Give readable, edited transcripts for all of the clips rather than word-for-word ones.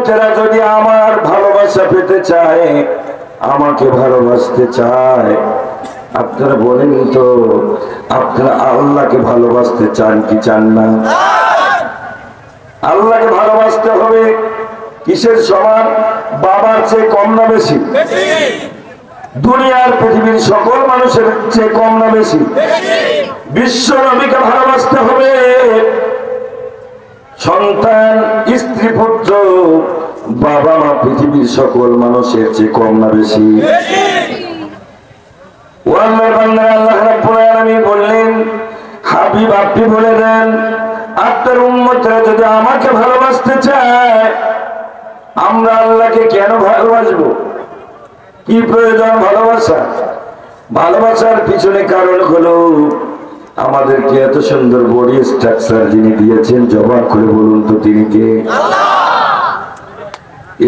উম্মতেরা যদি আমার ভালোবাসা পেতে চায়, আমাকে ভালোবাসতে চায়, আপনারা বলেন তো আপনারা আল্লাহকে ভালোবাসতে চান কি চান না? আল্লাহকে ভালোবাসতে হবে কিসের সমান? বাবার চেয়ে কম না বেশি? দুনিয়ার পৃথিবীর সকল মানুষের চেয়ে কম না বেশি? বিশ্ব নবীকে ভালোবাসতে হবে সন্তান, স্ত্রী, পুত্র, বাবা মা পৃথিবীর সকল মানুষের চেয়ে কম না বেশি? আল্লাহ রাব্বুল আলামিন বললেন, হাবিব আপনি বলে দেন আপনার উম্মতরা যদি আমাকে ভালোবাসতে চায়, আমরা আল্লাহকে কেন ভালোবাসবো? কি প্রয়োজন ভালোবাসা? ভালোবাসার পিছনে কারণ হলো আমাদেরকে এত সুন্দর বডি স্ট্রাকচার যিনি দিয়েছেন, জবান খুলে বলুন তো তিনি কে?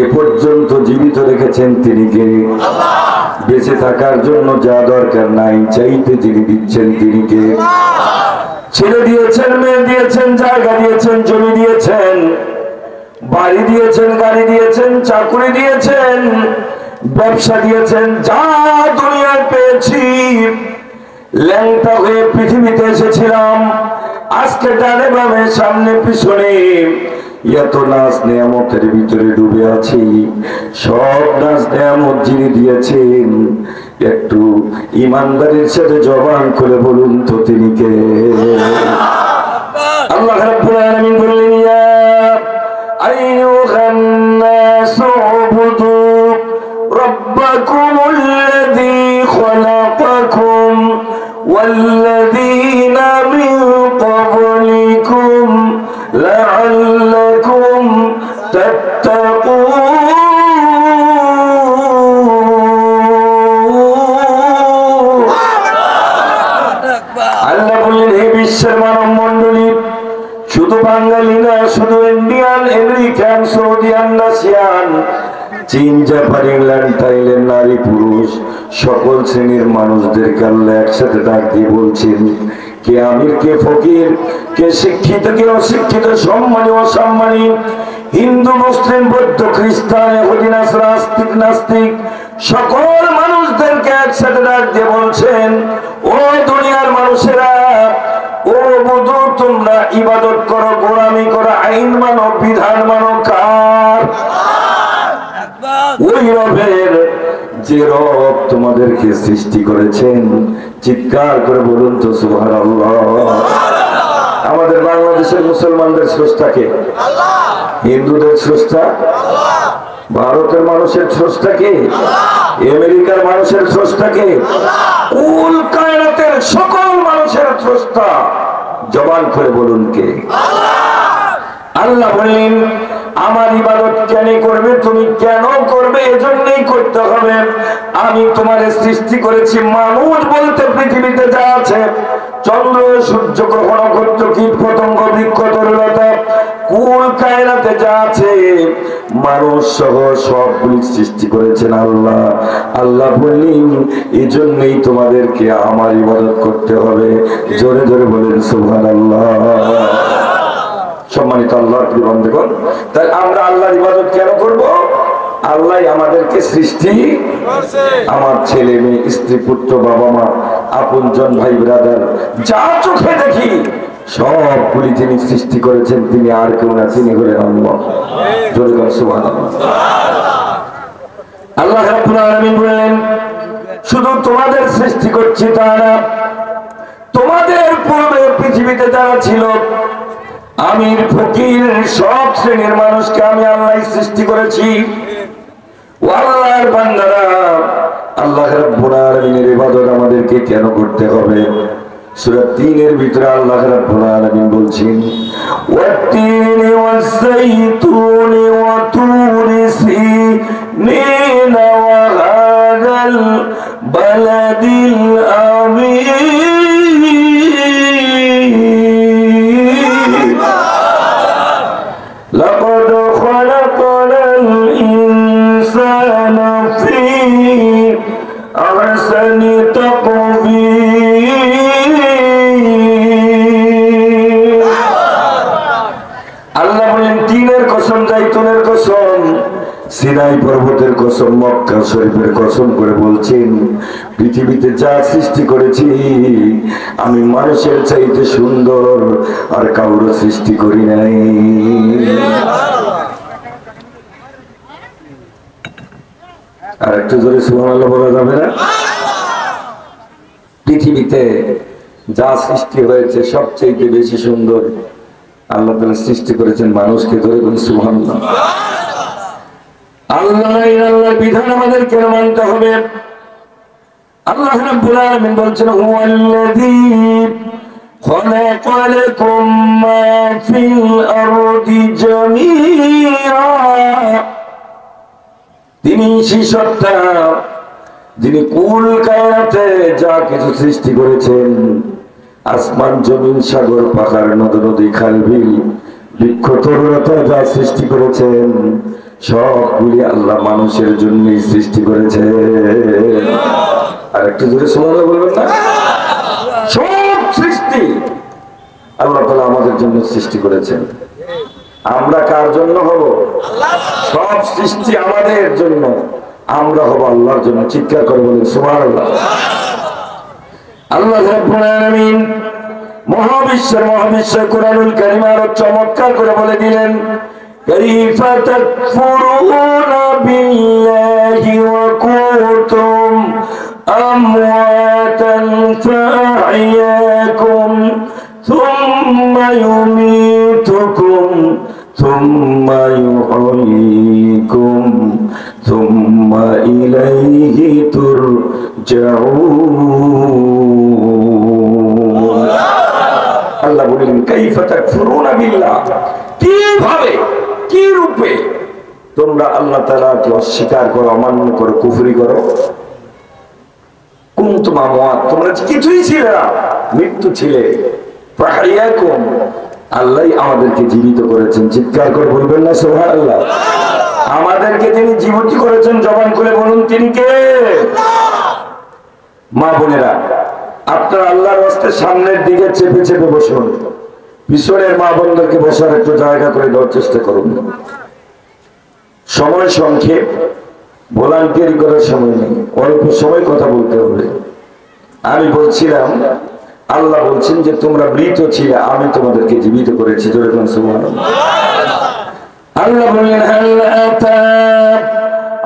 এ পর্যন্ত জীবিত রেখেছেন তিনি কে? বেঁচে থাকার জন্য যা দরকার নাই চাইতে যিনি দিচ্ছেন তিনি কে? ছেলে দিয়েছেন, মেয়ে দিয়েছেন, জায়গা দিয়েছেন, জমি দিয়েছেন, বাড়ি দিয়েছেন, গাড়ি দিয়েছেন, চাকরি দিয়েছেন, ব্যবসা দিয়েছেন, যা দুনিয়ায় পেয়েছি। ল্যাংটা হয়ে পৃথিবীতে এসেছিলাম, আজকে ডানে বামে সামনে পিছনে এত নাজ নেয়ামতের ভিতরে ডুবে আছি। সব নাজ নেয়ামত যিনি দিয়েছেন, একটু ইমানদারির সাথে জবান খুলে বলুন তো তিনি কে? আল্লাহ রাব্বুল আলামিন বললেন, ইয়া আইয়ুহান নাসু উবুদু রাব্বাকুমুল্লাযী খালাকাকুম ওয়াল্লাযীনা মিন ক্বাবলিকুম লাআল্লাকুম তাত্তাকুন। আল্লাহ বললেন, হে বিশ্বের মানব মন্ডলী, শুধু বাঙালি না, শুধু ইন্ডিয়ান, আমেরিকান, সৌদিয়ান, রাশিয়ান, চীন, জাপান, ইংল্যান্ড, থাইল্যান্ড, নারী পুরুষ সকল শ্রেণীর মানুষদেরকে আল্লাহ একসাথে ডাক দিয়ে বলছেন, কে আমির, কে ফকির, কে শিক্ষিত, কে অশিক্ষিত, সম্মানী, অসম্মানী, হিন্দু, মুসলিম, বৌদ্ধ, খ্রিস্টান, ইহুদি, নাসরা, আস্তিক, নাস্তিক, সকল মানুষদেরকে একসাথে ডাক দিয়ে বলছেন, ও দুনিয়ার মানুষেরা, ও বুধু, তোমরা ইবাদত করো, গোলামি করো, আইন মানো, বিধান মানো কার? ওই রবের যে রব তোমাদেরকে সৃষ্টি করেছেন। চিৎকার করে বলুন তো সুবহানাল্লাহ। আমাদের বাংলাদেশের মুসলমানদের স্রষ্টাকে? হিন্দুদের স্রষ্টা? ভারতের মানুষের স্রষ্টাকে? আমেরিকার মানুষের স্রষ্টাকে? কুল কায়নাতের সকল মানুষের স্রষ্টা জবান করে বলুন কে? আল্লাহ বললেন, আমার ইবাদত কেন করবে, তুমি কেন করবে? এজন্যই করতে হবে, আমি তোমারে সৃষ্টি করেছি। মানুষ বলতে পৃথিবীতে যা আছে, চন্দ্র, সূর্য, গ্রহ, নক্ষত্র, কীট, পতঙ্গ, বৃক্ষ, তরুলতা, কুল কায়নাতে যা আছে, মানুষ সহ সবগুলি সৃষ্টি করেছেন আল্লাহ। আল্লাহ বললেন, এই জন্যই তোমাদেরকে আমার ইবাদত করতে হবে। জোরে জোরে বলেন সুবহানাল্লাহ। সম্মানিত আল্লাহর প্রিয় বান্দাগণ, তাই আমরা আল্লাহর ইবাদত কেন করব? আল্লাহ আমাদেরকে সৃষ্টি করেছে। আমার ছেলে মেয়ে, স্ত্রী, পুত্র, বাবা মা, আপনজন, ভাই ব্রাদার, যা চোখে দেখি সবগুলি যিনি সৃষ্টি করেছেন তিনি আর কেউ না, তিনি হলেন আল্লাহ। জোরে বলেন সুবহানাল্লাহ। আল্লাহ রাব্বুল আলামিন বললেন, শুধু তোমাদের সৃষ্টি করছি তা না, তোমাদের পূর্বে পৃথিবীতে যারা ছিল, আমির, ফকির, সব শ্রেণীর মানুষকে আমি আল্লাহ সৃষ্টি করেছি। ও আল্লাহর বান্দারা, আল্লাহ রাব্বুল আলামিনের ইবাদত আমাদেরকে কেন করতে হবে? সূরা ৩ এর ভিতরে আল্লাহ রাব্বুল আলামিন বলছেন, ওয়াত-তিনি ওয়াজ-যাইতুনি ওয়া তুরি সিনিন ওয়া হাযাল বালাদিল আমিন। লাকাদ খালাকাল ইনসানা ফি আহসানি তাকওয়িম। আল্লাহ বলেন, তিনের কসম, জাইতুনের কসম, কসম, সিনাই পর্বতের কসম, মক্কা শরীফের কসম করে বলছেন, পৃথিবীতে যা সৃষ্টি করেছি আমি মানুষের চাইতে সুন্দর আর কাউর সৃষ্টি করি নাই। আর একটু জোরে সুবহানাল্লাহ বলা যাবে না? পৃথিবীতে যা সৃষ্টি হয়েছে সবচেয়ে বেশি সুন্দর আল্লাহ তাআলা সৃষ্টি করেছেন মানুষকে। ধরে বলি সুবহানাল্লাহ। আল্লাহর বিধান আমাদেরকে মানতে হবে। আল্লাহ রাব্বুল আলামিন বলছেন, হুয়াল্লাযী খালাকা লাকুম মা ফিল আরদি জামিআ, তিনি সেই সত্তা যিনি কুল কায়নাতে যা কিছু সৃষ্টি করেছেন, আসমান জমিন সাগর পাহাড় নদ নদী খাল বিল বৃক্ষ তরুলতা যা সৃষ্টি করেছেন সবগুলি আল্লাহ মানুষের জন্যই সৃষ্টি করেছে। আর একটু জোরে সুবহানাল্লাহ বলবেন না? সব সৃষ্টি আল্লাহ তাআলা আমাদের জন্য সৃষ্টি করেছেন। আমরা কার জন্য হব? সব সৃষ্টি আমাদের জন্য, আমরা হব আল্লাহর জন্য। চিৎকার করে বলেন সুবহানাল্লাহ। আল্লাহ রাব্বুল আলামিন মহাবিশ্ব কুরআনুল কারীম আরো চমৎকার করে বলে দিলেন, কাইফা তাকফুরুনা বিল্লাহি ওয়া কুনতুম আমওয়াতান ফাআহইয়াকুম সুম্মা ইউমীতুকুম সুম্মা ইউহয়ীকুম সুম্মা ইলাইহি তুরজাউন। আল্লাহ বলেন, কাইফা তাকফুরুনা বিল্লাহ, কিভাবে কি রূপে তোমরা আল্লাহ তাআলাকে অস্বীকার করো, অমান্য করো, কুফরি করো। কুনতুম আমওয়াত, তোমরা কিছুই ছিলে না, মৃত্যু ছিলে। ফাআহইয়াকুম, আল্লাহ আমাদেরকে জীবিত করেছেন। চিৎকার করে বলবেন না সুবহানাল্লাহ? আমাদেরকে যিনি জীবিত করেছেন জবান খুলে বলুন, তিনি কে? মা বোনেরা, আপনার আল্লাহর রাস্তে সামনের দিকে চেপে চেপে বসুন, পিছনের মা বোনদেরকে বসার একটু জায়গা করে দেওয়ার চেষ্টা করুন। সময় সংক্ষেপ, ভলান্টিয়ারি করার সময় নেই, অল্প সময় কথা বলতে হবে। আমি বলছিলাম, আল্লাহ বলছেন যে তোমরা মৃত ছিলে, আমি তোমাদেরকে জীবিত করেছি। জোরে বলুন সুবহানাল্লাহ। আল্লাহ বলেন, হাল আতা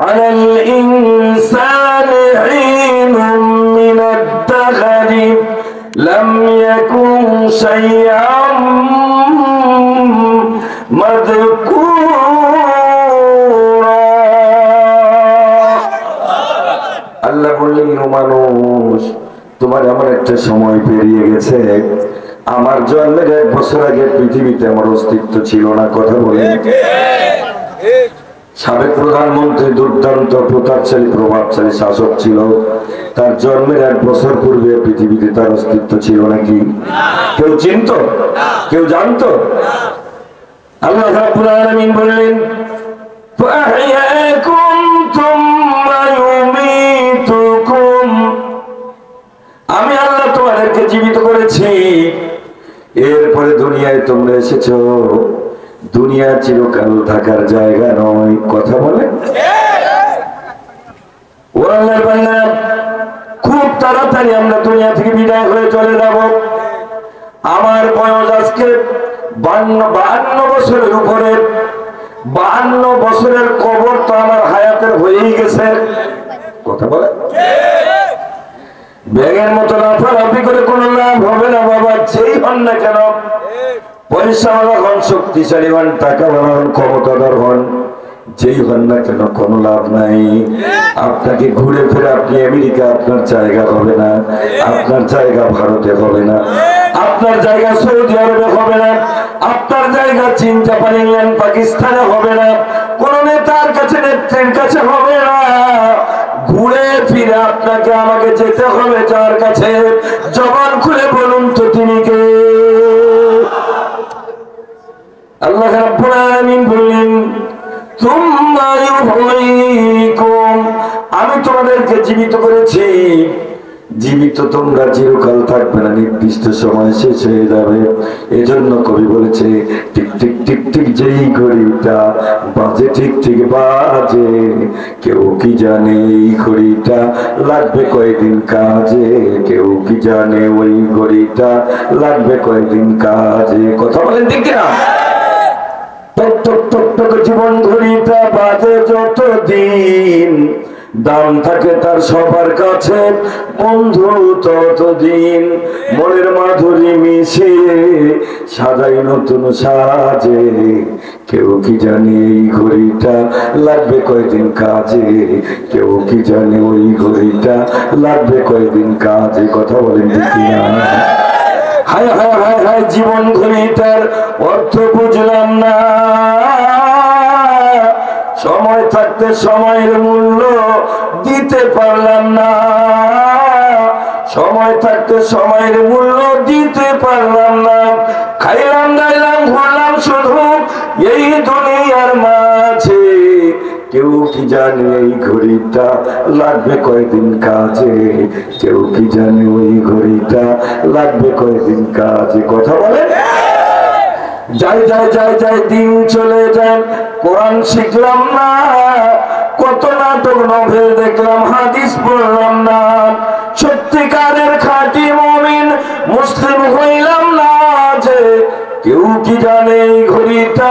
আলাল ইনসানি হিনুম মিনাদ দাহরি লাম ইয়াকুন শাইআম মাযকুরা। আল্লাহ বললেন, ও মানুষ, তোমার এমন একটা সময় পেরিয়ে গেছে, আমার জন্মের 1 বছর আগে পৃথিবীতে আমার অস্তিত্ব ছিল না। কথা বলে সাবেক প্রধানমন্ত্রী দুর্দান্ত প্রতাপশালী প্রভাবশালী শাসক ছিল, তার জন্মের 1 বছর পূর্বে পৃথিবীতে তার অস্তিত্ব ছিল নাকি? কেউ চিনত? কেউ জানতো? আল্লাহ রাব্বুল আলামিন বললেন, ফাআহইয়াকুম সুম্মা ইউমীতুকুম, আমি আল্লাহ তোমাদেরকে জীবিত করেছি, এরপরে দুনিয়ায় তোমরা এসেছো। দুনিয়া চিরকাল থাকার জায়গা নয়। কথা বলে ও আল্লাহর বান্দা, খুব তাড়াতাড়ি আমরা দুনিয়া থেকে বিদায় হয়ে চলে যাব। আমার বয়স আজকে 52 বছরের উপরে। 52 বছরের কবর তো আমার হায়াতের হয়েই গেছে। কথা বলে ব্যাগের মতো লাফালাফি করে কোনো লাভ হবে না বাবা, যেই হন না কেন। পয়সাওয়ালা হন, শক্তিশালী হন, টাকাওয়ালা হন, ক্ষমতাধর হন, যেই হন না কেন কোনো লাভ নাই। আপনাকে ঘুরে ফিরে আপনি আমেরিকা, আপনার জায়গা হবে না, আপনার জায়গা ভারতে হবে না, আপনার জায়গা সৌদি আরবে হবে না, আপনার জায়গা চীন, জাপান, ইংল্যান্ড, পাকিস্তানে হবে না, কোন নেতার কাছে নেত্রীর কাছে হবে না। ঘুরে ফিরে আপনাকে আমাকে যেতে হবে যার কাছে। জবান খুলে বলুন তো তিনি কে? আল্লাহ রাব্বুল আলামিন বললেন, সুম্মা ইউহয়ীকুম, আমি তোমাদেরকে জীবিত করেছি। জীবিত তোমরা চিরকাল থাকবে না, নির্দিষ্ট সময় শেষ হয়ে যাবে। এজন্য কবি বলেছে টিক টিক টিক টিক যেই ঘড়িটা বাজে ঠিক ঠিক বাজে, কেউ কি জানে এই ঘড়িটা লাগবে কয়েকদিন কাজে, কেউ কি জানে ওই ঘড়িটা লাগবে কয়েকদিন কাজে। কথা বলেন ঠিক না? টক টক টক টক জীবন ঘড়িটা বাজে যতদিন, দাম থাকে তার সবার কাছে বন্ধু ততদিন। মনের মাধুরী মিশিয়ে সাজাই নতুন সাজে, কেউ কি জানে এই ঘড়িটা লাগবে কয়দিন কাজে, কেউ কি জানে ওই ঘড়িটা লাগবে কয়দিন কাজে। কথা বলেন ঠিক না? হায় হায় হায় হায় জীবন ঘড়িটার অর্থ বুঝলাম না, সময় থাকতে সময়ের মূল্য দিতে পারলাম না, সময় থাকতে সময়ের মূল্য দিতে পারলাম না। খাইলাম দাইলাম ঘুরলাম শুধু এই দুনিয়ার মাঝে, কেউ কি জানে এই ঘড়িটা লাগবে কয়দিন কাজে, কেউ কি জানে ওই ঘড়িটা লাগবে কয়দিন কাজে। কথা বলে যাই যাই যাই যাই দিন চলে যায়, কোরআন শিখলাম না, কত নাটক নভেল দেখলাম, হাদিস পড়লাম না, সত্যিকারের খাঁটি মুমিন মুসলিম হইলাম না যে, কেউ কি জানে এই ঘড়িটা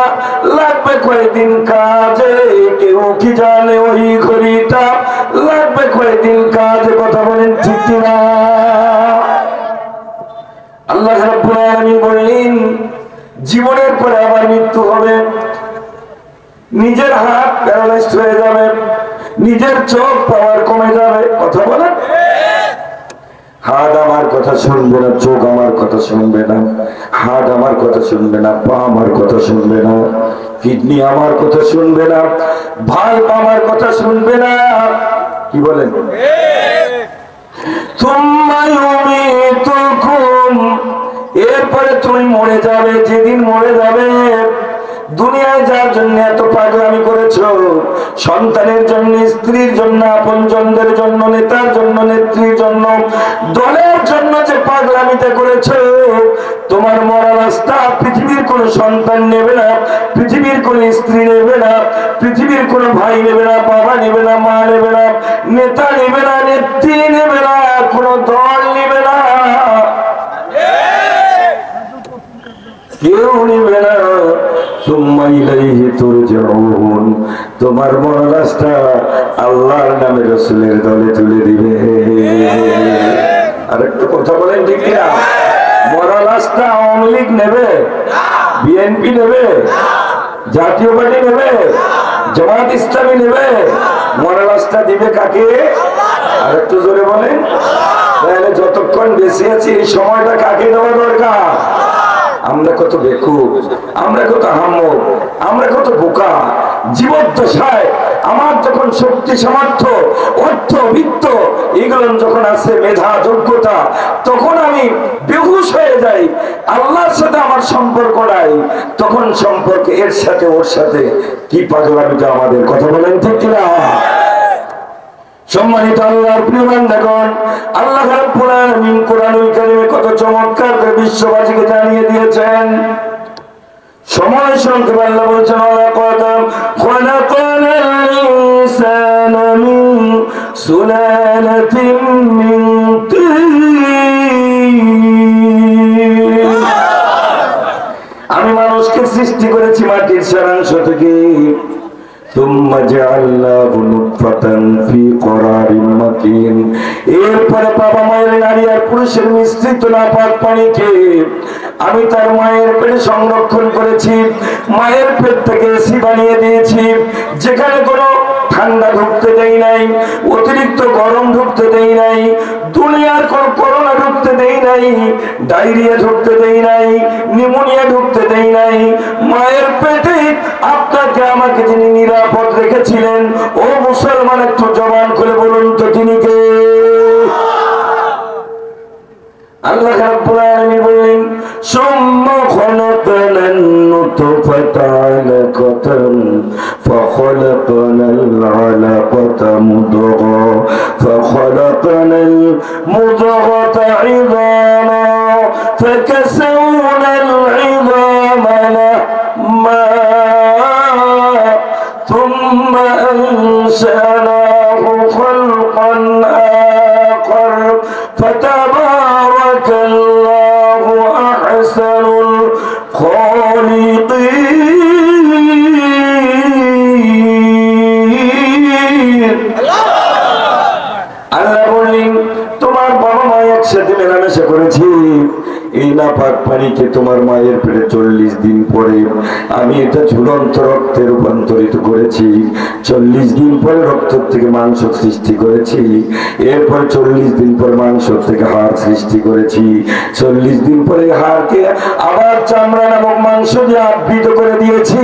লাগবে কয়দিন কাজে, কেউ কি জানে ওই ঘড়িটা লাগবে কয়দিন কাজে। কথা বলেন ঠিক না? আল্লাহ রাব্বুল আলামিন বলেন জীবনের পরে আবার মৃত্যু হবে, নিজের হাত প্যারালাইজড হয়ে যাবে, নিজের চোখ পাওয়ার কমে যাবে। কথা বলেন, হাত আমার কথা শুনবে না, চোখ আমার কথা শুনবে না, হাত আমার কথা শুনবে না, পা আমার কথা শুনবে না, কিডনি আমার কথা শুনবে না, ভাল্ব আমার কথা শুনবে না। কি বলেন? এরপরে তুমি মরে যাবে। যেদিন মরে যাবে, দুনিয়ায় যার জন্য এত পাগলামি করেছো, সন্তানের জন্য, স্ত্রীর জন্য, আপনজনদের জন্য, নেতার জন্য, নেত্রীর জন্য, দলের জন্য যে পাগলামিতে করেছো, তোমার মরা রাস্তা পৃথিবীর কোন সন্তান নেবে না, পৃথিবীর কোন স্ত্রী নেবে না, পৃথিবীর কোন ভাই নেবে না, বাবা নেবে না, মা নেবে না, নেতা নেবে না, নেত্রী নেবে না, কোন দল নেবে না, কেউ নেবে না। তোমার মরা লাশটা আল্লাহর নামে রাসূলের দলে তুলে দিবে। আর একটু কথা বলেন ঠিক না? মরা লাশটা আওয়ামী লীগ নেবে, বিএনপি নেবে, জাতীয় পার্টি নেবে, জামাত ইসলামী নেবে, মরা লাশটা দিবে কাকে? আর একটু জোরে বলেন। তাহলে যতক্ষণ বেঁচে আছি এই সময়টা কাকে দেওয়া দরকার? আমরা কত বেকুব, আমরা কত হাম্মক, আমরা কত বোকা। জীবদ্দশায় আমার যখন শক্তি সামর্থ্য অর্থ বিত্ত এগুলো যখন আছে, মেধা যোগ্যতা, তখন আমি বেহুশ হয়ে যাই, আল্লাহর সাথে আমার সম্পর্ক নাই, তখন সম্পর্ক এর সাথে ওর সাথে কি পাগলামিটা আমাদের। কথা বলেন ঠিক না? সম্মানিত আল্লাহর প্রিয় বান্দাগণ, আল্লাহ রাব্বুল আলামিন কোরআনুল কারীমে কত চমৎকার করে বিশ্ববাসীকে জানিয়ে দিয়েছেন। সময় সংক্ষেপে আল্লাহ বলেছেন, ওয়ালাকাদ খালাকানাল ইনসানা মিন সুলালাতিন মিন তিন। আমি মানুষকে সৃষ্টি করেছি মাটির সারাংশ থেকে। এরপরে বাবা মায়ের নারী আর পুরুষের মিশ্রিত নাপাক পানিকে আমি তার মায়ের পেটে সংরক্ষণ করেছি, মায়ের পেট থেকে এসি বানিয়ে দিয়েছি, যেখানে কোনো ঠান্ডা ঢুকতে দেই নাই, অতিরিক্ত গরম ঢুকতে দেই নাই, দুনিয়ার কোন করোনা ঢুকতে দেই নাই, ডায়রিয়া ঢুকতে দেই নাই, নিউমোনিয়া ঢুকতে দেই নাই। মায়ের পেটে আপনাকে আমাকে যিনি নিরাপদ রেখেছিলেন, ও মুসলমান একটু জবান খুলে বলুন তো তিনি কে? আল্লাহ রাব্বুল আলামিন বলেন, সুম্মা খালাকনান النطفة علقة فخلقنا العلقة مضغة فخلقنا المضغة عظاما فكسونا العظام لحما ثم أنشأناه خلقا آخر فتبارك الله أحسن الخالقين আল্লাহ বললেন তোমার বাবা মা একসাথে মেলামেশা করেছি এই নাপাক পানিকে তোমার মায়ের পেটে 40 দিন পরে আমি এটা ঝুলন্ত রক্তে রূপান্তরিত করেছি 40 দিন পরে রক্ত থেকে মাংস সৃষ্টি করেছি এরপর 40 দিন পর মাংস থেকে হাড় সৃষ্টি করেছি 40 দিন পরে হাড়কে আবার চামড়া নামক মাংস দিয়ে আবৃত করে দিয়েছি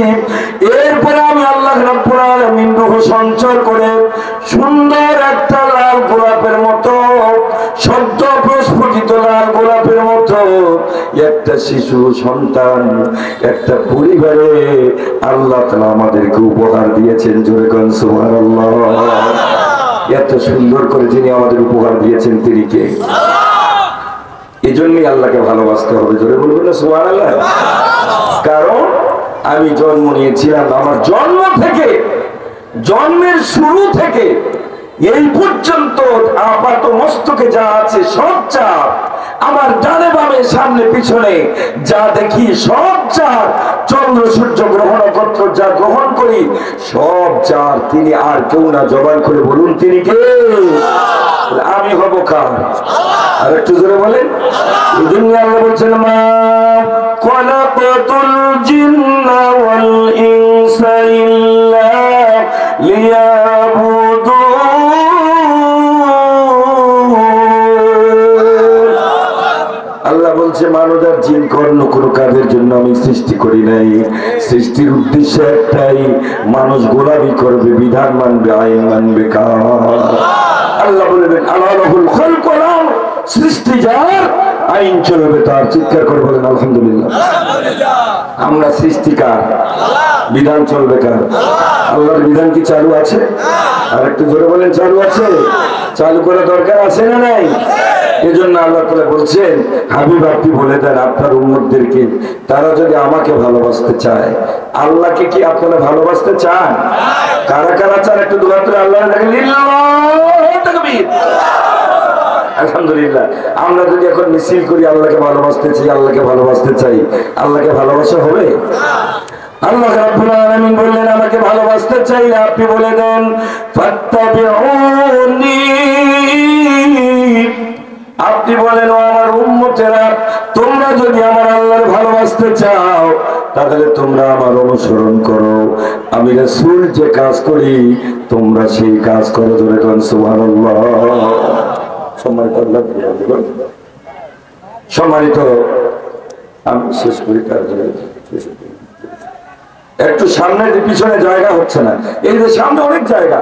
এরপরে আমি আল্লাহ রাব্বুল আলামিন রূহ সঞ্চার করে সুন্দর একটা লাল গোলাপের মতো সদ্য প্রস্ফুটিত লাল গোলাপের মতো একটা শিশু সন্তান একটা পরিবারে আল্লাহ তাআলা আমাদেরকে উপহার দিয়েছেন জোরে কোন সুবহানাল্লাহ এত সুন্দর করে যিনি আমাদের উপহার দিয়েছেন তিনি কে এজন্যই আল্লাহকে ভালোবাসতে হবে জোরে বলবেন না সুবহানাল্লাহ কারণ আমি জন্ম নিয়েছিলাম আমার জন্ম থেকে জন্মের শুরু থেকে এই পর্যন্ত আপাত মস্তকে যা আছে সব চাপ আমার ডানে বামে সামনে পিছনে যা দেখি সব চাপ চন্দ্র সূর্য গ্রহ নক্ষত্র যা গ্রহণ করি সব চাপ তিনি আর কেউ না জবান করে বলুন তিনি কে আমি হব কার আর একটু জোরে বলেন দুনিয়া আল্লাহ বলছেন মা খলাকাতুল জিন্না ওয়াল ইনসা ইল্লা লিয়াবুদুন আল্লাহ বলছে মানব আর জিন কর্ণ কোনো কাজের জন্য আমি সৃষ্টি করি নাই সৃষ্টির উদ্দেশ্য একটাই মানুষ গোলামি করবে বিধান মানবে আইন মানবে আল্লাহ বলবেন আলাহুল খালক ওয়াল আমর সৃষ্টি যার আইন চলবে তার চিৎকার করে বলেন আলহামদুলিল্লাহ আমরা সৃষ্টিকার বিধান চলবে কার আল্লাহর বিধান কি চালু আছে আর একটু জোরে বলেন চালু আছে চালু করা দরকার আছে না নাই এজন্য আল্লাহ তাআলা বলছেন হাবিব আপনি বলে দেন আপনার উম্মতদেরকে তারা যদি আমাকে ভালোবাসতে চায় আল্লাহকে কি আপনারা ভালোবাসতে চান কারা কারা চান একটু দোয়া করে আল্লাহর দেখেন লিল্লাহ তাকবীর আলহামদুলিল্লাহ আমরা যদি এখন মিছিল করি আল্লাহকে ভালোবাসতে চাই আল্লাহকে ভালোবাসতে চাই আল্লাহকে ভালোবাসা হবে আল্লাহ রাব্বুল আলামিন বললেন আমাকে ভালোবাসতে চাইলে আপনি বলে দেন ফাত্তাবিউনি আপনি বলেন ও আমার উম্মতেরা তোমরা যদি আমার আল্লাহর ভালোবাসতে চাও তাহলে তোমরা আমার অনুসরণ করো আমি রাসূল যে কাজ করি তোমরা সেই কাজ করো জোরে কোন সুবহানাল্লাহ সম্মানিত আল্লাহ সম্মানিত আমি শেষ করি তার জন্য একটু সামনে পিছনে জায়গা হচ্ছে না এই যে সামনে অনেক জায়গা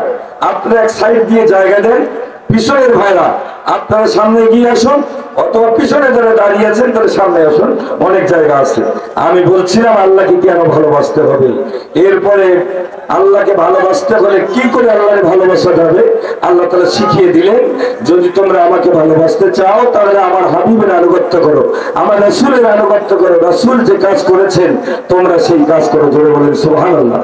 আপনারা এক সাইড দিয়ে জায়গা দেন পিছনের ভাইরা আপনারা সামনে গিয়ে আসুন অথবা পিছনে যারা দাঁড়িয়ে আছেন তারা সামনে আসুন অনেক জায়গা আছে আমি বলছিলাম আল্লাহকে কেন ভালোবাসতে হবে এরপরে আল্লাহকে ভালোবাসতে হলে কি করে আল্লাহকে ভালোবাসা যাবে আল্লাহ তাআলা শিখিয়ে দিলেন যদি তোমরা আমাকে ভালোবাসতে চাও তাহলে আমার হাবিবের আনুগত্য করো আমার রাসূলের আনুগত্য করো রাসূল যে কাজ করেছেন তোমরা সেই কাজ করো জোরে বলেন সুবহানাল্লাহ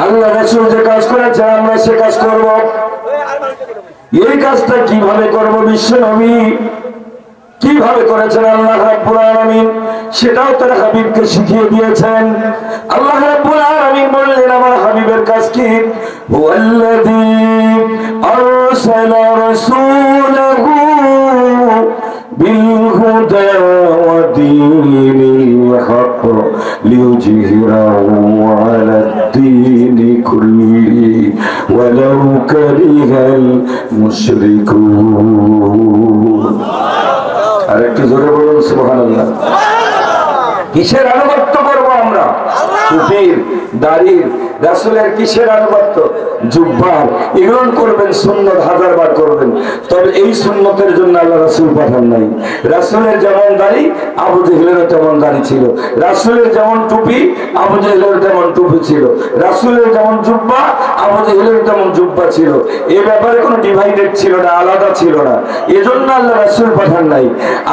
আল্লাহ রাসূল যে কাজ করেছেন আমরা সে কাজ করব এই কাজটা কিভাবে করব বিশ্ব নবী কিভাবে করেছেন আল্লাহ রাব্বুল আলামিন সেটাও তার হাবিবকে শিখিয়ে দিয়েছেন আল্লাহ রাব্বুল আলামিন বললেন আমার হাবিবের কাজ কি হুয়াল্লাযী আরসালা রাসূলাহু বিল হুদা ওয়া দীনিল হক লিইয়ুযহিরাহু আলাদ দীনি কুল্লি ওয়ালাউ কারিহাল মুশরিকুন আর একটু জোরে বলুন সুবহানাল্লাহ কিসের আনুগত্য করব আমরা টুপির দাড়ির রাসূলের কিসের আনুগত্য? জুব্বার। এগুলো করবেন, সুন্নত হাজারবার করবেন, তবে এই সুন্নতের জন্য আল্লাহ রাসূল পাঠান নাই। রাসূলের যেমন দাড়ি, আবু জেহেলেরও তেমন দাড়ি ছিল। রাসূলের যেমন টুপি, আবু জেহেলের তেমন টুপি ছিল। রাসূলের যেমন জুব্বা, আবু জেহেলের তেমন জুব্বা ছিল। এ ব্যাপারে কোনো ডিভাইডেড ছিল না, আলাদা ছিল না। এজন্য আল্লাহ রাসূল পাঠান নাই।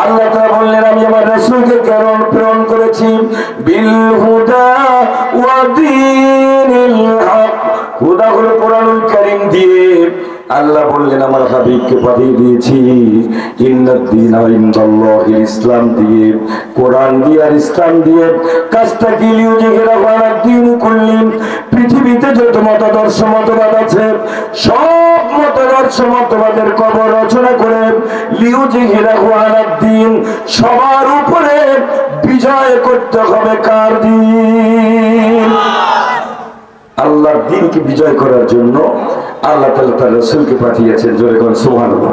আল্লাহ তাআলা বললেন, আমি আমার রাসূলকে কেন প্রেরণ করেছি? বিল হুদা ওয়া দীনিল হক। হুদা হলো কোরআনুল কারীম দিয়ে। আল্লাহ বললেন আমার হাবিবকে পাঠিয়ে দিয়েছি ইন্নাদ-দীনা ইনদাল্লাহিল ইসলাম দিয়ে, কোরআন দিয়ে আর ইসলাম দিয়ে। কাজটা কি? লিউযহিরাহু আলাদ-দীন কুল্লি। পৃথিবীতে যত মতাদর্শ মতবাদ আছে সব মতাদর্শ মতবাদের কবর রচনা করে লিউযহিরাহু আলাদ-দীন, সবার উপরে বিজয় করতে হবে কার দিন? আল্লাহর দ্বীনকে বিজয় করার জন্য আল্লাহ তাআলা তার রাসূলকে পাঠিয়েছেন। জোরে কোন সুবহানাল্লাহ।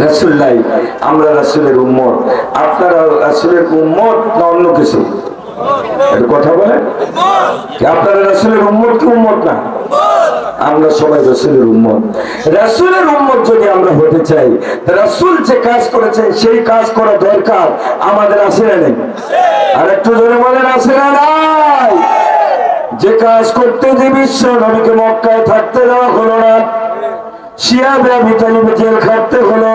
রাসূল নাই, আমরা রাসূলের উম্মত। আপনারা রাসূলের উম্মত না অন্য কিছু? একটু কথা বলেন। আপনারা রাসূলের উম্মত কি উম্মত না? আমরা সবাই রাসূলের উম্মত। রাসূলের উম্মত যদি আমরা হতে চাই, রাসূল যে কাজ করেছেন সেই কাজ করা দরকার আমাদের, আছে না নেই? আর একটু জোরে বলেন, আছে না নাই? যে কাজ করতে যে বিশ্ব নবীকে মক্কায় থাকতে দেওয়া হলো না, শিয়া আবু তালিব জেল খাটতে হলো,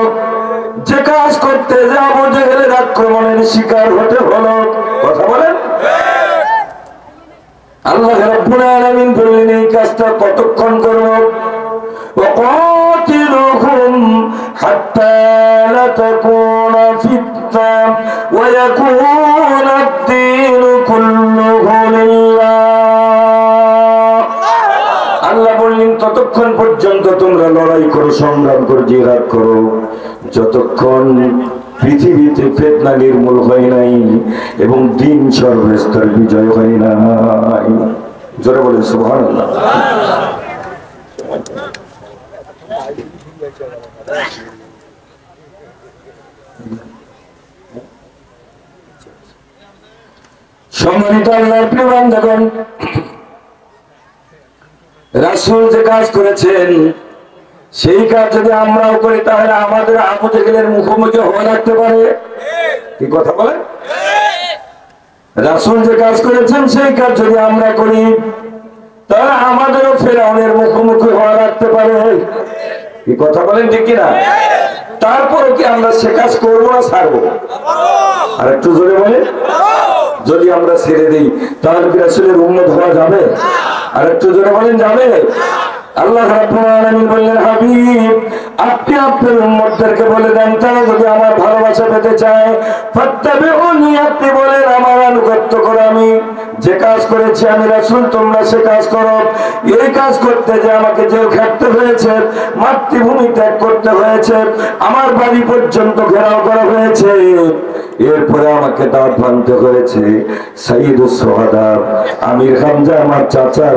যে কাজ করতে যে আবু জেহেলের আক্রমণের শিকার হতে হলো, কথা বলেন। আল্লাহ রাব্বুল আলামিন বললেন এই কাজটা কতক্ষণ করব? وقاتلوهم حتى لا تكون فتنة ويكون الدين كله لله। আল্লাহ বললেন ততক্ষণ পর্যন্ত তোমরা লড়াই করো, সংগ্রাম করো, জিহাদ করো, যতক্ষণ পৃথিবীতে ফিতনা নির্মূল হয় নাই এবং দ্বীন সর্বস্তর বিজয় হয় নাই। জোরে বলেন সুবহানাল্লাহ। সম্মানিত আল্লাহর প্রিয় বান্দাগণ, রাসূল যে কাজ করেছেন সেই কাজ যদি আমরাও করি তাহলে আমাদের আবু জেহেলের মুখোমুখি হওয়া লাগতে পারে। কি কথা বলে? রাসূল যে কাজ করেছেন সেই কাজ যদি আমরা করি তাহলে আমাদেরও ফেরাউনের মুখোমুখি হওয়া লাগতে পারে। কি কথা বলেন, ঠিক কিনা? তারপরে কি আমরা সে কাজ করবো না ছাড়বো? আর একটু জোরে বলে, যদি আমরা ছেড়ে দিই তাহলে কি রাসূলের উম্মত হওয়া যাবে? আর একটু জোরে বলেন, যাবে? আল্লাহ রাব্বুল আলামিন বললেন, হাবিব আপনি আপনার উম্মতদেরকে বলে দেন তারা যদি আমার ভালোবাসা পেতে চায় ফাত্তাবিউনি, আপনি বলেন আমার আনুগত্য করো। আমি যে কাজ করেছি আমি রাসূল, তোমরা সে কাজ করো। এই কাজ করতে যে আমাকে জেল খাটতে হয়েছে, মাতৃভূমি ত্যাগ করতে হয়েছে, আমার বাড়ি পর্যন্ত ঘেরাও করা হয়েছে, এরপরে আমাকে দাঁত ভাঙতে হয়েছে। সাইয়্যিদুস শুহাদা আমির হামজা আমার চাচার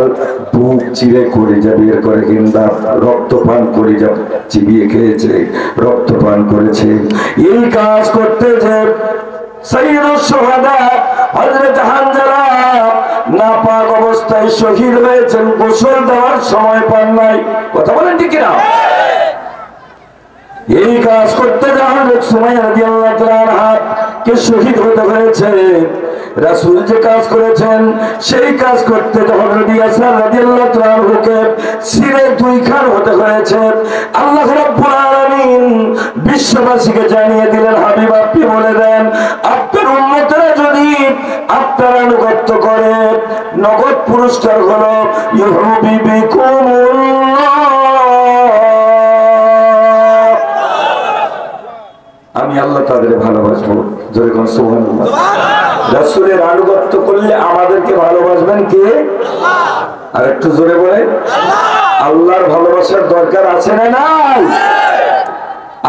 বুক চিরে করে যাবে এর করে কিংবা রক্ত পান করে যাবে, চিবিয়ে খেয়েছে, রক্ত পান করেছে। এই কাজ করতে যে সাইয়্যিদুস শুহাদা হযরত হামজা নাপাক অবস্থায় শহীদ হয়েছেন, গোসল দেওয়ার সময় পান নাই। কথা বলেন ঠিক কিনা? এই কাজ করতে হযরত সুমাইয়া রাদিয়াল্লাহু তাআলা আনহা কে শহীদ হতে হয়েছে। রাসূল যে কাজ করেছেন সেই কাজ করতে হযরত ইয়াসার রাদিয়াল্লাহু তাআলা আনহুকে সিরে দুই খান হতে হয়েছে। আল্লাহ রাব্বুল আলামিন বিশ্ববাসীকে জানিয়ে দিলেন, হাবিব আপনি বলে দেন আপনার উম্মতেরা যদি আপনার আনুগত্য করে নগদ পুরস্কার হলো ইউহিব্বুকুমুল্লাহ, আমি আল্লাহ তাদের ভালোবাসবো। জোরে কোন সুবহানাল্লাহ। রাসূলের আনুগত্য করলে আমাদেরকে ভালোবাসবেন কে? আল্লাহ। আর একটু জোরে বলে, আল্লাহর ভালোবাসার দরকার আছে না নাই?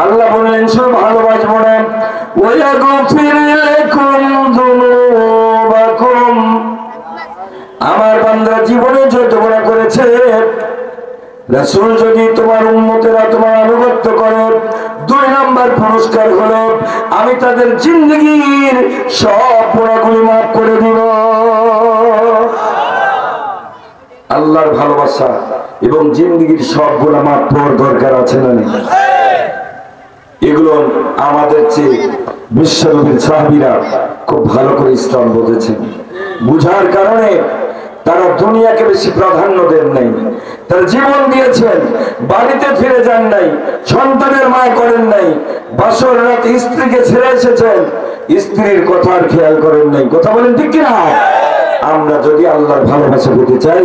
আল্লাহ বললেন শুধু ভালোবাসবো না, ওয়ায়াগফির লাকুম যুনুবাকুম, আমার বান্দা জীবনে যত গুনাহ করেছে রাসূল যদি তোমার উম্মতেরা তোমার আনুগত্য করে, দুই নাম্বার পুরস্কার হলো আমি তাদের জিন্দেগীর সব গুনাহগুলি মাফ করে দিব। আল্লাহর ভালোবাসা এবং জিন্দেগীর সব গুনাহ মাফ করার দরকার আছে না নেই? এগুলো আমাদের চেয়ে বিশ্বনবীর সাহাবীরা খুব ভালো করে ইসলাম বুঝেছেন। বুঝার কারণে তারা দুনিয়াকে বেশি প্রাধান্য দেন নাই, তারা জীবন দিয়েছেন, বাড়িতে ফিরে যান নাই, সন্তানের মা করেন নাই, বাসর রাতে স্ত্রীকে ছেড়ে এসেছেন, স্ত্রীর কথার খেয়াল করেন নাই। কথা বলেন ঠিক কিনা? আমরা যদি আল্লাহর ভালোবাসা পেতে চাই,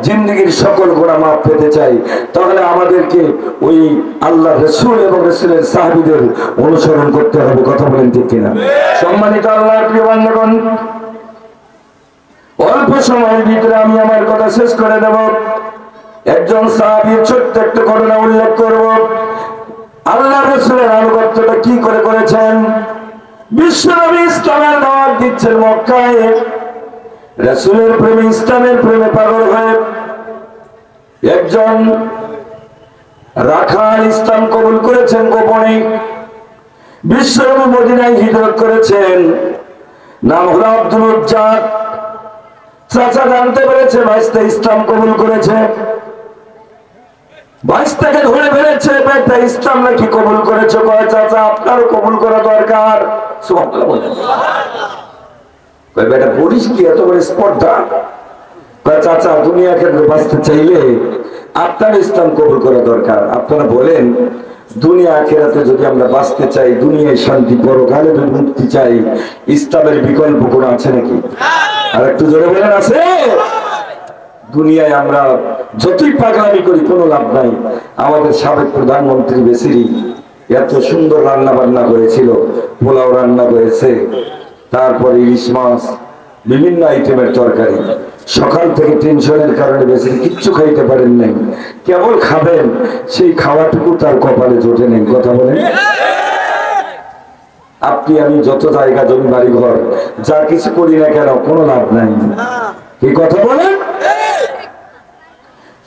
জিন্দেগীর সকল গুনাহ মাফ পেতে চাই, তাহলে আমাদেরকে ওই আল্লাহ রাসূল এবং রাসূলের সাহাবীদের অনুসরণ করতে হবে। কথা বলেন ঠিক কিনা? সম্মানিত আল্লাহর প্রিয় বান্দাগণ, অল্প সময়ের ভিতরে আমি আমার কথা শেষ করে দেব। একজন সাহাবীর ছোট্ট একটা ঘটনা উল্লেখ করব। আল্লাহ রাসূলের আনুগত্যটা কি করে করেছেন। বিশ্বনবী ইসলামের দাওয়াত দিচ্ছেন মক্কায়, রাসূলের প্রেমে, ইসলামের প্রেমে পাগল হয়ে একজন রাখাল ইসলাম কবুল করেছেন গোপনে। বিশ্বনবী মদিনায় হিজরত করেছেন, নাম হলো আব্দুল উজ্জা। চাচা জানতে পেরেছে ভাইস্তা ইসলাম কবুল করেছে, ভাইস্তাকে ধরে ফেলেছে, বেটা ইসলাম নাকি কবুল করেছে। কয় চাচা আপনারও কবুল করা দরকার। সুবহানাল্লাহ বলেন। কয় বেটা বলিস কি এত বড় স্পর্ধা? কয় চাচা দুনিয়া ক্ষেত্রে বাঁচতে চাইলে আপনার ইসলাম কবুল করা দরকার। আপনারা বলেন দুনিয়া আখিরাতে যদি আমরা বাঁচতে চাই, দুনিয়ায় শান্তি, পরকালে যদি মুক্তি চাই, ইসলামের বিকল্প কোনো আছে নাকি? আর একটু জোরে বলেন আছে? দুনিয়ায় আমরা যতই পাগলামি করি কোনো লাভ নাই। আমাদের সাবেক প্রধানমন্ত্রী বেসিরি এত সুন্দর রান্না বান্না করেছিল, পোলাও রান্না করেছে, তারপরে ইলিশ মাছ, বিভিন্ন আইটেমের তরকারি। সকাল থেকে টেনশনের কারণে বেসিরি কিচ্ছু খাইতে পারেন নাই, কেবল খাবেন সেই খাওয়াটুকু তার কপালে জোটে নেই। কথা বলেন। আপনি আমি যত জায়গা জমি বাড়ি ঘর যা কিছু করি না কেন কোনো লাভ নাই। এই কথা বলেন।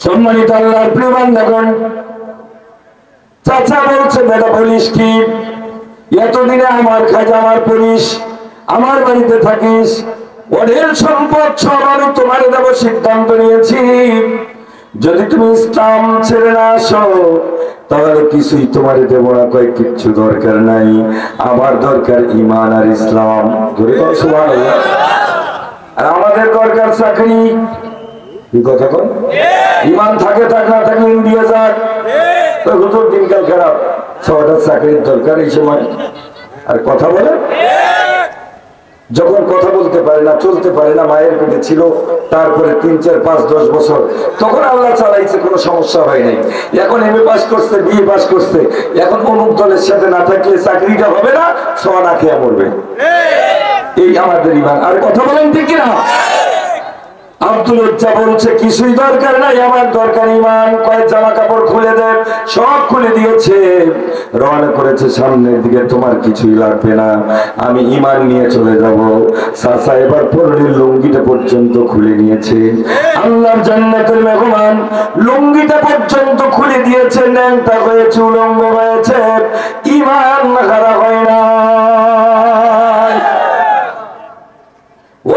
সম্মানিত আল্লাহর প্রিয় বান্দাগণ, চাচা বলছে বেটা বলিস কি, এতদিনে আমার খাজা আমার পড়িস, আমার বাড়িতে থাকিস, অঢেল সম্পদ সব আমি তোমার দেব সিদ্ধান্ত নিয়েছি। যদি তুমি ইসলাম ছেড়ে না আসো তাহলে কিছুই তোমার দেব না। কয় কিচ্ছু দরকার নাই, আমার দরকার ঈমান আর ইসলাম। ধরে সুবহানাল্লাহ। আর আমাদের দরকার চাকরি। কি কথা কোন? ঈমান থাকে থাক না থাকে ইন্ডিয়া যাক। হুজুর দিনকাল খারাপ, 6টা চাকরির দরকার এই সময়। আর কথা বলে যখন কথা বলতে পারে না, চলতে পারে না, মায়ের পেটে ছিল, তারপরে 3, 4, 5, 10 বছর তখন আল্লাহ চালাইছে, কোনো সমস্যা হয় নাই। এখন এমএ পাস করছে, বিএ পাস করছে, এখন অমুক দলের সাথে না থাকলে চাকরিটা হবে না, সোয়া না খেয়ে মরবে। এই আমাদের ঈমান। আর কথা বলেন ঠিক কিনা? আব্দুল উজ্জা বলছে কিছুই দরকার নাই, আমার দরকার ঈমান। কয় জামা কাপড় খুলে দেন, সব খুলে দিয়েছে, রওনা করেছে সামনের দিকে। তোমার কিছুই লাগবে না, আমি ঈমান নিয়ে চলে যাব। চাচা এবার পরনের লুঙ্গিটা পর্যন্ত খুলে নিয়েছে। আল্লাহর জান্নাতের মেহমান লুঙ্গিটা পর্যন্ত খুলে দিয়েছে, ন্যাংটা হয়েছে, উলঙ্গ হয়েছে, ঈমান হারা হয় না।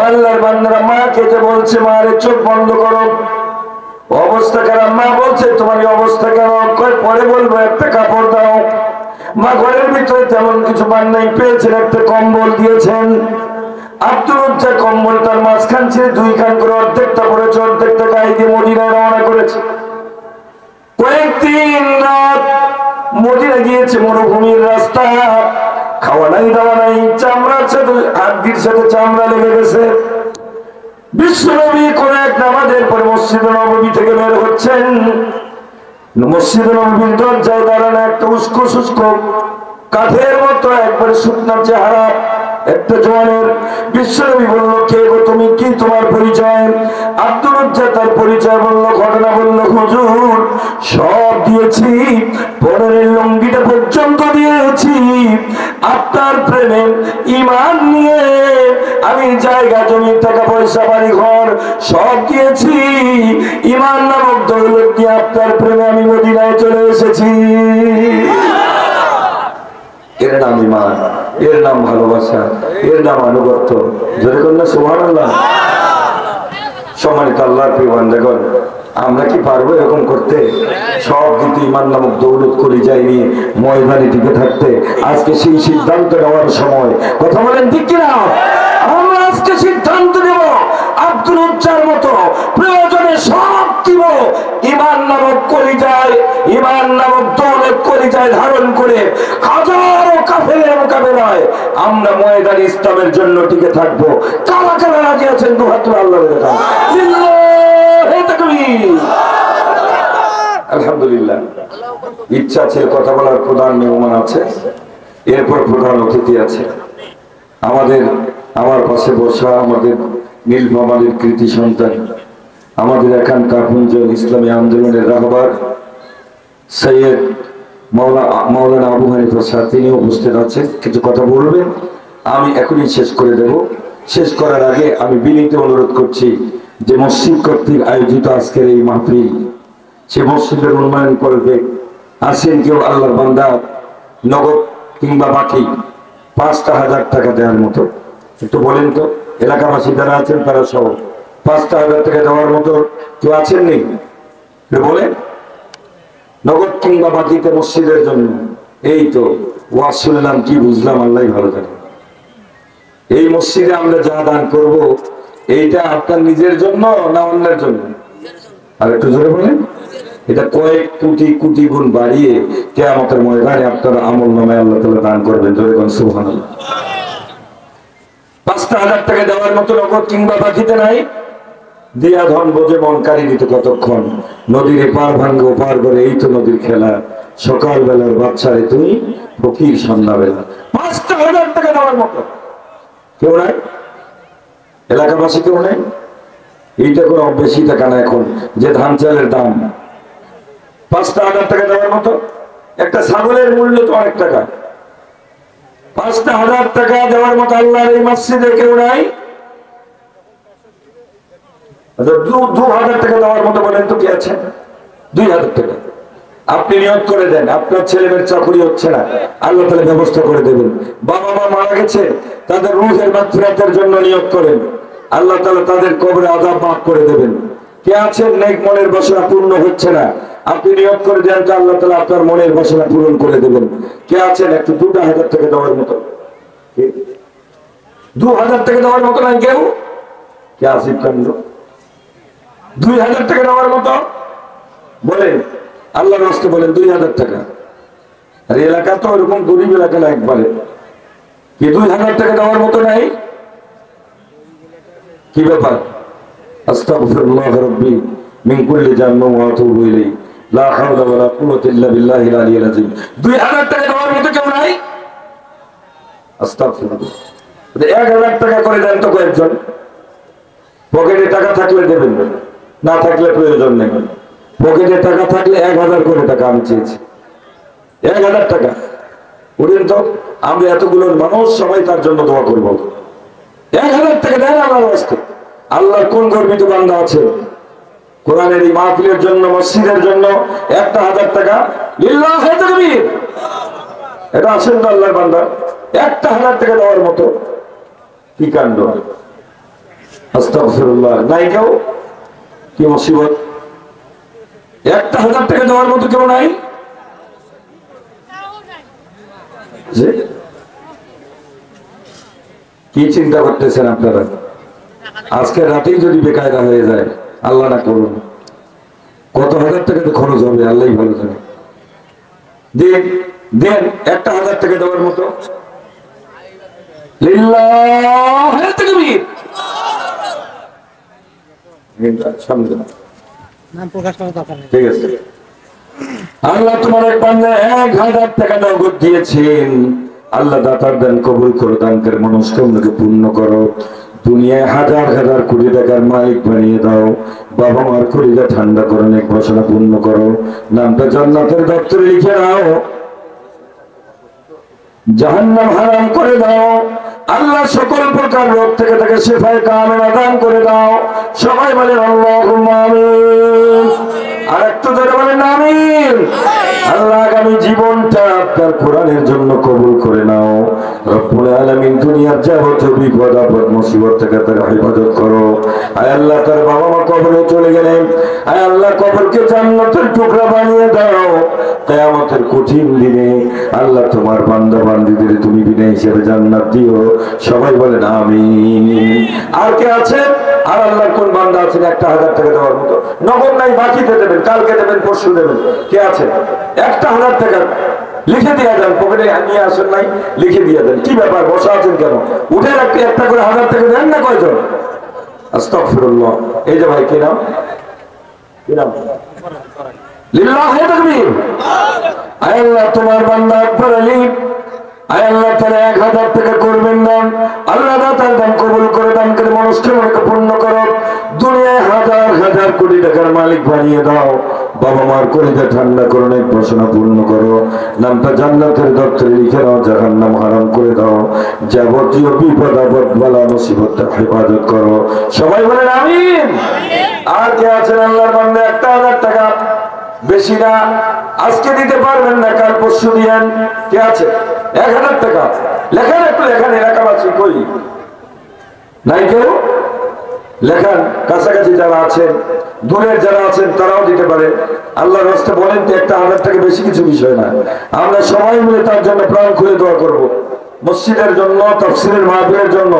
আল্লাহর বান্দারা মাকে যে বলছে মারে চোখ বন্ধ করো, অবস্থা খারাপ। মা বলছে তোমার অবস্থা কেন? কয় পরে বলবো, একটা কাপড় দাও। মা ঘরের ভিতরে তেমন কিছু পান নাই, পেয়েছেন একটা কম্বল দিয়েছেন। আব্দুল উজ্জা কম্বলটার মাঝখান ছেড়ে 2 খান করে অর্ধেকটা পড়েছে, অর্ধেকটা গায়ে দিয়ে মদিনায় রওনা করেছে। কয়েকদিন রাত মদিনা গিয়েছে, মরুভূমির রাস্তা, খাওয়া নাই দাওয়া নাই, চামড়ার সাথে হাড্ডির সাথে চামড়া লেগে গেছে। বিশ্বনবী কোন এক নামাজের পরে মসজিদে নববী থেকে বের হচ্ছেন। মসজিদে নববীর দরজায় দাঁড়ানো একটা উস্কো শুষ্ক কাঠের মতো একবারে শুকনা চেহারা একটা জওয়ানের। বিশ্বনবী বলল, কে গো তুমি, কি তোমার পরিচয়? আব্দুল উজ্জা তার পরিচয় বলল, ঘটনা বলল। হুজুর সব দিয়েছি, পরনের লুঙ্গিটা পর্যন্ত দিয়েছি, আপনার প্রেমে ঈমান নিয়ে আমি জায়গা জমি টাকা পয়সা বাড়ি ঘর সব দিয়েছি। ঈমান নামক দৌলত দিয়ে আপনার প্রেমে আমি মদিনায় চলে এসেছি। এর নাম ঈমান, এর নাম ভালোবাসা, এর নাম আনুগত্য। যদি কন্যা সুবহানাল্লাহ। সম্মানিত আল্লাহর প্রিয় বান্দাগণ, আমরা কি পারবো এরকম করতে? সব দিতে ইমান নামক দৌলত করে যায়নি ময়দানে টিকে থাকতে। আজকে সেই সিদ্ধান্ত নেওয়ার সময়, কথা বলেন ঠিক কিনা? আমরা আজকে সিদ্ধান্ত নেব আব্দুল উজ্জার মতো প্রয়োজনে সব দিব, ইমান নামক কলিজায়, ইমান নামক দৌলত কলিজায় ধারণ করে হাজারো কাফেরের মোকাবেলায় আমরা ময়দানে ইসলামের জন্য টিকে থাকবো। কারা কারা রাজি আছেন? দুহাত তুলে আল্লাহর দেখা। আলহামদুলিল্লাহ। ইচ্ছা আছে কথা বলার, প্রধান মেহমান আছে, এরপর প্রধান অতিথি আছে। আমার পাশে বসা আমাদের নীলফামারীর কৃতি সন্তান, আমাদের এখানকার আপনজন, ইসলামী আন্দোলনের রাহবার সৈয়দ মাওলানা আবু হানিফা স্যার, তিনি উপস্থিত আছেন, কিছু কথা বলবেন। আমি এখনই শেষ করে দেব। শেষ করার আগে আমি বিনীত অনুরোধ করছি যে মসজিদ কর্তৃক আয়োজিত আজকের এই মাহফিল, সে মসজিদের উন্নয়ন করবে। আসেন কেউ আল্লাহর বান্দা, নগদ কিংবা বাকি 5,000 টাকা দেওয়ার মতো, একটু বলেন তো এলাকাবাসী যারা আছেন তারা সহ 5,000 টাকা দেওয়ার মতো কেউ আছেন? নেই? বলেন, নগদ কিংবা বাকিতে মসজিদের জন্য। এই তো ওয়াজ শুনলাম, কি বুঝলাম আল্লাহ ভালো জানে। এই মসজিদে আমরা যা দান করব, এইটা আপনার নিজের জন্য না অন্যের জন্য? আর একটু জোরে বলেন। এটা কয়েক কোটি কোটি গুণ বাড়িয়ে কিয়ামতের ময়দানে আপনার আমল নামায় আল্লাহ তাআলা দান করবেন। জোরে বলেন সুবহানাল্লাহ। 5,000 টাকা দেওয়ার মতো নগদ কিংবা বাকিতে নাই। দিয়া ধন বোঝে মন কারি দিত কতক্ষণ, নদীর পার ভাঙ্গ পার করে, এই তো নদীর খেলা, সকাল বেলার বাচ্চারে তুই ফকির সন্ধ্যাবেলা। 5,000 টাকা দেওয়ার মতো কেউ নাই? এলাকাবাসী কেউ নাই? এইটা কোনো বেশি টাকা না, এখন যে ধান চালের দাম। 5,000 টাকা দেওয়ার মতো একটা ছাগলের মূল্য তো অনেক টাকা। 5,000 টাকা দেওয়ার মতো আল্লাহর এই মসজিদে কেউ নাই? 2,000 টাকা দেওয়ার মতো বলেন তো কি আছে? 2,000 টাকা আপনি নিয়ত করে দেন। আপনার ছেলেমেয়ের চাকরি হচ্ছে না, আল্লাহ তাআলা ব্যবস্থা করে দেবেন। বাবা মা মারা গেছে, তাদের রূহের মাগফিরাতের জন্য নিয়ত করেন, আল্লাহ তাআলা তাদের কবরে আযাব মাফ করে দেবেন। কে আছেন নেক মনের বাসনা পূর্ণ হচ্ছে না, আপনি নিয়ত করে দেন যে আল্লাহ তাআলা আপনার মনের বাসনা পূরণ করে দেবেন। কে আছেন একটু 2,000 টাকা দেওয়ার মতো? 2,000 টাকা দেওয়ার মতো নাই কেউ? কে আসিফ কান্ড 2,000 টাকা দেওয়ার মতো বলেন, আল্লাহর রাস্তায় বলেন 2,000 টাকা। আর এলাকা তো এরকম গরিব এলাকা না একবারে, কি 2,000 টাকা দেওয়ার মতো নাই? কি ব্যাপার? আস্তাগফিরুল্লাহ রাব্বি মিন কুল্লি জানবি ওয়া আতুবু ইলাইহি লা হাওলা ওয়া লা কুওয়াতা ইল্লা বিল্লাহিল আলিয়্যিল আযীম। 2,000 টাকা দেওয়ার মতো কেউ নাই? আস্তাগফিরুল্লাহ। 1,000 টাকা করে দেন তো কয়েকজন। পকেটে টাকা থাকলে দেবেন, না থাকলে প্রয়োজন নেই। পকেটে টাকা থাকলে 1,000 করে টাকা আমি চেয়েছি। 1,000 টাকা উঠেন তো, আমরা এতগুলো মানুষ সবাই তার জন্য দোয়া করব। 1,000 টাকা দেন আমার রাস্তে। আল্লাহর কোন গর্বিত বান্দা আছে কোরআনের এই মাহফিলের জন্য, মসজিদের জন্য 1,000 টাকা লিল্লাহি তাকবীর। এটা আছেন তো আল্লাহর বান্দা? 1,000 টাকা দেওয়ার মতো কি কাণ্ড! আস্তাগফিরুল্লাহ। নাই কেউ? কি মুসিবত! 1,000 টাকা দেওয়ার মতো কেউ নাই? কি চিন্তা করতেছেন আপনারা? আজকে রাতেই যদি বেকায়দা হয়ে যায়, আল্লাহ না করুন, কত হাজার টাকা তো খরচ হবে আল্লাহ ভালো জানে। দেন দেন 1,000 টাকা দেওয়ার মতো লিল্লাহি তাকবীর। ঠিক আছে, আল্লাহ তোমার এক বান্দা 1,000 টাকা নগদ দিয়েছেন। আল্লাহ দাতার দান কবুল করো, দানকার মনস্কামনাকে পূর্ণ করো। দুনিয়ায় হাজার হাজার কোটি টাকার মালিক বানিয়ে দাও। বাবা মার কলিজা ঠান্ডা করো, নেক বাসনা পূর্ণ করো। নামটা জান্নাতের দপ্তরে লিখে দাও, জাহান্নাম হারাম করে দাও। আল্লাহ সকল প্রকার রোগ থেকে তাকে শিফায়ে কামিলা দান করে দাও। সবাই বলেন আল্লাহুম্মা আমিন। আর একটু জোরে বলেন আমিন। আল্লাহ আগামী জীবনটা আপনার কোরআনের জন্য কবুল করে নাও। রব্বুল আলামিন দুনিয়ার যাবতীয় বিপদ আপদ মুসিবত থেকে তার হেফাজত করো। আয় আল্লাহ, তার বাবা মা কবরে চলে গেলেন, আয় আল্লাহ কবরকে জান্নাতের টুকরা বানিয়ে দাও। কিয়ামতের কঠিন দিনে আল্লাহ তোমার বান্দা বান্দীদের তুমি বিনা হিসেবে জান্নাত দিও। সবাই বলেন আমিন। আর কে আছে? আর আল্লাহর কোন বান্দা আছেন 1000 টাকা দেওয়ার মতো? নগদ নাই, বাকিতে দেবেন, কালকে দেবেন, পরশু দেবেন। কে আছে? 1000 টাকা লিখে দিয়ে দেন, পকেটে নিয়ে আসেন নাই, লিখে দিয়ে দেন। কি ব্যাপার, বসা আছেন কেন? উঠে একটা করে 1000 টাকা দেন না কয়জন? আস্তাগফিরুল্লাহ। এই যে ভাই, কি নাম? কি নাম? লিল্লাহি তাকবীর। আয় আল্লাহ, তোমার বান্দা আকবর আলী, আয় আল্লাহ তারা 1000 টাকা করবেন দান। আল্লাহ তার দান কবুল করে, দান করে মনস্কামনাকে পূর্ণ করো। দুনিয়ায় হাজার হাজার কোটি টাকার মালিক বানিয়ে দাও। বাবা মার কলিজা ঠান্ডা করো, এক বাসনা পূর্ণ করো। নামটা জান্নাতের দপ্তরে লিখে দাও, জাহান্নাম হারাম করে দাও। যাবতীয় বিপদ আপদ বালা মুসিবত হেফাজত করো। সবাই বলেন আমিন। আর কে আছেন আল্লাহর বান্দা 1000 টাকা? বেশি না, আজকে দিতে পারবেন না, কাল পরশু দিয়েন। কে আছে? 1000 টাকা লেখান, একটু লেখান। এলাকাবাসী কই নাই কেউ? লেখান। কাছাকাছি যারা আছেন, দূরের যারা আছেন, তারাও দিতে পারে। আল্লাহর রাস্তায় বলেন তো, 1000 টাকা বেশি কিছু বিষয় না। আমরা সবাই মিলে তার জন্য প্রাণ খুলে দোয়া করব। মসজিদের জন্য, তাফসীরের মাহফিলের জন্য।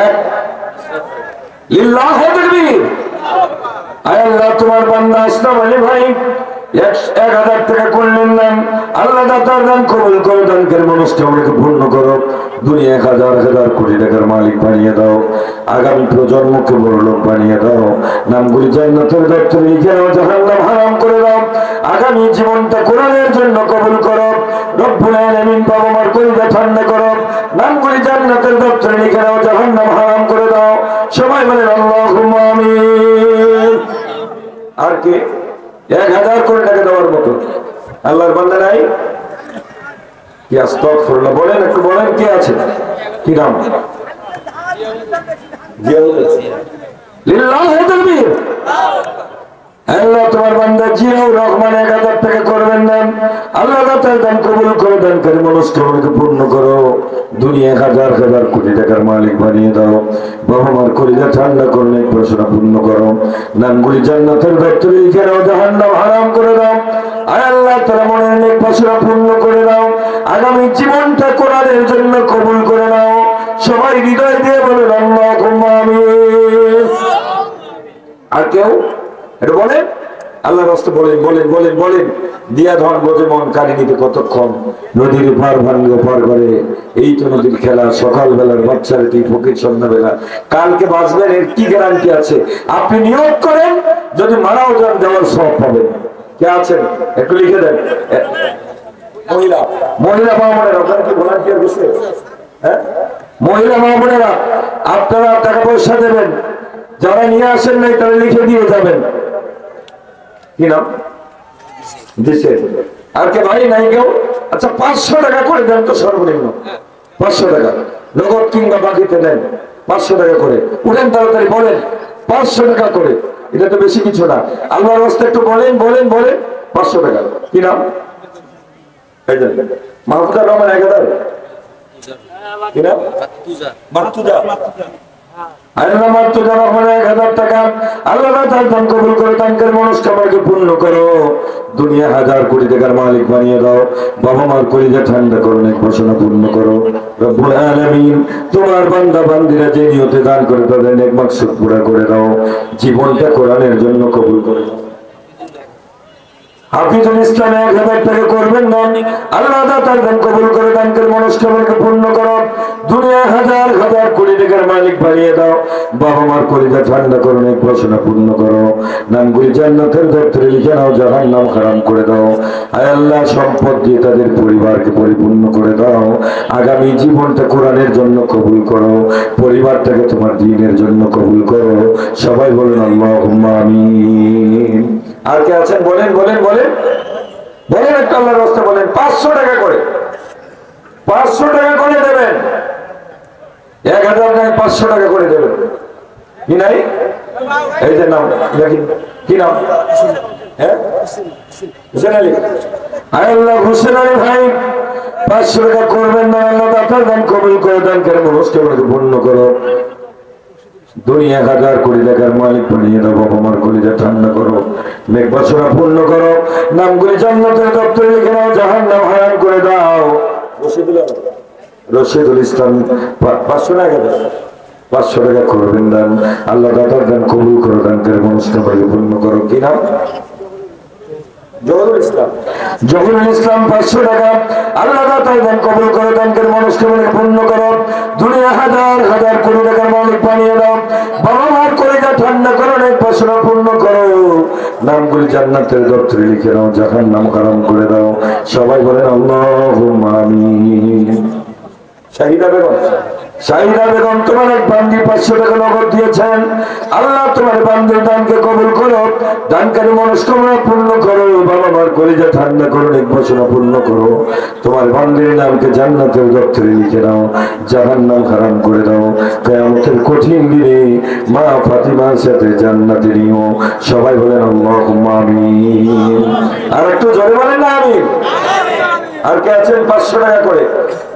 এক লিল্লাহি তাকবীর। আয় আল্লাহ, তোমার বান্দা আসলাম আলী ভাই 1000 টাকা করলেন নাম। আল্লাহ তার দান কবুল করে, দান করে মনস্কামনাকে পূর্ণ করো। দুনিয়া হাজার হাজার কোটি টাকার মালিক বানিয়ে দাও। আগামী প্রজন্মকে বড় লোক বানিয়ে দাও। নামগুলি জান্নাতের দপ্তরে লিখে দাও, জাহান্নাম হারাম করে দাও। আগামী জীবনটা কোরআনের জন্য কবুল করো। রব্বুল আলামিন বাবা মার কলিজা ঠান্ডা করো। নামগুলি জান্নাতের দপ্তরে লিখে দাও, জাহান্নাম হারাম করে দাও। সবাই বলেন আল্লাহুম্মা আমিন। আর কে 1000 কোটি টাকা দেওয়ার মতো আল্লাহর বান্দা নাই? কি আস্তাগফিরুল্লাহ। বলেন, একটু বলেন, কে আছে? কি নাম? লিল্লাহি তাকবীর। আল্লাহ তোমার বান্দা জিয়াউর রহমান 1000 টাকা করবেন দান। আল্লাহ তার দান কবুল করে, দান করে মনস্কামনাকে পূর্ণ করো। দুনিয়া হাজার হাজার কোটি টাকার মালিক বানিয়ে দাও। বাবা মার কলিজা ঠান্ডা করলে বাসনা পূর্ণ করো। নামগুলি জান্নাতের দপ্তরে লিখে দাও, জাহান্নাম হারাম করে দাও। আয় আল্লাহ তারা মনের নেক বাসনা পূর্ণ করে দাও। আগামী জীবনটা কোরআনের জন্য কবুল করে নাও। সবাই হৃদয় দিয়ে বলেন আল্লাহুম্মা আমিন। আর কেউ এটা বলেন? আল্লাহর রাস্তায় বলেন, বলেন, বলেন, বলেন। দিয়া ধন বোঝে মন কারি নিতে কতক্ষণ। নদীর পার ভাঙলে পার করে, এই তো নদীর খেলা। সকালবেলার বাচ্চারা কি ফকির, সন্ধ্যাবেলা কালকে বাঁচবেন, এর কি গ্যারান্টি আছে? আপনি নিয়োগ করেন, যদি মারাও যান দেওয়ার সব পাবেন। কে আছেন? একটু লিখে দেন। মহিলা মহিলা মা বোনেরা, ওখানে কি ভলান্টিয়ার গেছে? হ্যাঁ, মহিলা মা বোনেরা আপনারা টাকা পয়সা দেবেন। যারা নিয়ে আসেন নাই তারা লিখে দিয়ে যাবেন। কি নাম দিচ্ছেন? আর কে ভাই নাই কেউ? আচ্ছা 500 টাকা করে দেন তো, সর্বনিম্ন 500 টাকা, নগদ কিংবা বাকিতে দেন। 500 টাকা করে উঠেন, তাড়াতাড়ি বলেন 500 টাকা করে। এটা তো বেশি কিছু না। আল্লাহর রাস্তায় একটু বলেন, বলেন, বলেন। 500 টাকা। কি নাম? মাহফুজা রহমান 1000। কি নাম? মাহফুজা। আল্লাহ মাহফুজা রহমান 1000 টাকা। আল্লাহ তার দান কবুল করে, দান করে মনস্কামনাকে পূর্ণ করো। দুনিয়া হাজার কোটি টাকার মালিক বানিয়ে দাও। বাবা মার কলিজা ঠান্ডা করো, এক বাসনা পূর্ণ করো। রব্বুল আলামিন তোমার বান্দা বান্দীরা যে নিয়তে দান করে তাদের নেক মাকসুদ পুরা করে দাও। জীবনটা কোরআনের জন্য কবুল করে দাও। হাফিজুল ইসলাম 1000 টাকা করবেন না। আল্লাহ তার দান কবুল করে, দান করে মনস্কামনাকে পূর্ণ করো। দুনিয়া হাজার হাজার কোটি টাকার মালিক বানিয়ে দাও। বাবা মার কলিজা ঠান্ডা করো, এক বাসনা পূর্ণ করো। নামগুলি জান্নাতের দপ্তরে লিখে নাও, জাহান্নাম হারাম করে দাও। আয় আল্লাহ সম্পদ দিয়ে তাদের পরিবারকে পরিপূর্ণ করে দাও। আগামী জীবনটা কোরআনের জন্য কবুল করো। পরিবারটাকে তোমার দ্বীনের জন্য কবুল করো। সবাই বলেন আল্লাহুম্মা আমিন। আর কে আছেন? বলেন, বলেন, বলেন, বলেন। একটা আল্লাহর রাস্তায় বলেন 500 টাকা করে। 500 টাকা করে দেবেন। 1000 নাই, 500 টাকা করে দেবেন। কি নাই? এই যে নাম দেখি, কি নাম? হ্যাঁ, হোসেন আলী। আয় আল্লাহ, হোসেন আলী ভাই 500 টাকা করবেন না, আল্লাহ দাতার দান কবুল করে দান করে মনস্কামনা পূর্ণ করো। দুনিয়া 1000 কোটি টাকার মালিক বানিয়ে দাও, বাবা মার কলিজা ঠান্ডা করো, নেক বাসনা পূর্ণ করো, নামগুলি জান্নাতের দপ্তরে লিখে নাও, জাহান্নাম হারাম করে দাও। রশিদুল ইসলাম 500 টাকা দাও, 500 টাকা করবেন দান, আল্লাহ দাতার দান কবুল করো, দান করে মনস্কামনা পূর্ণ করো। কি নাম? জহুরুল ইসলাম 500 টাকা, আল্লাহ দাতার দান কবুল করে, দান করে মনস্কামনা পূর্ণ করো। দুনিয়া 1000 কোটি টাকার মালিক বানিয়ে দাও, বাবা মার কলিজা ঠান্ডা করো, নেক বাসনা পূর্ণ করো, নামগুলি জান্নাতের দপ্তরে লিখে নাও, জাহান্নাম হারাম করে দাও। সবাই বলেন আল্লাহুম্মা আমিন। শাহিদা বেগম তোমার এক বান্দি 500 টাকা নগদ দিয়েছেন, আল্লাহ তোমার বান্দির দানকে কবুল করো, দানকারী মনস্কামনা পূর্ণ করো, বাবা মার কলিজা ঠান্ডা করো, নেক বাসনা পূর্ণ করো, তোমার বান্দির নামকে জান্নাতের দপ্তরে লিখে নাও, জাহান্নাম হারাম করে দাও। কিয়ামতের কঠিন দিনে মা ফাতিমার সাথে জান্নাতে নিও। সবাই বলেন আল্লাহুম্মা আমিন। আর একটু জোরে বলেন না আমিন। আর কে আছেন 500 টাকা করে?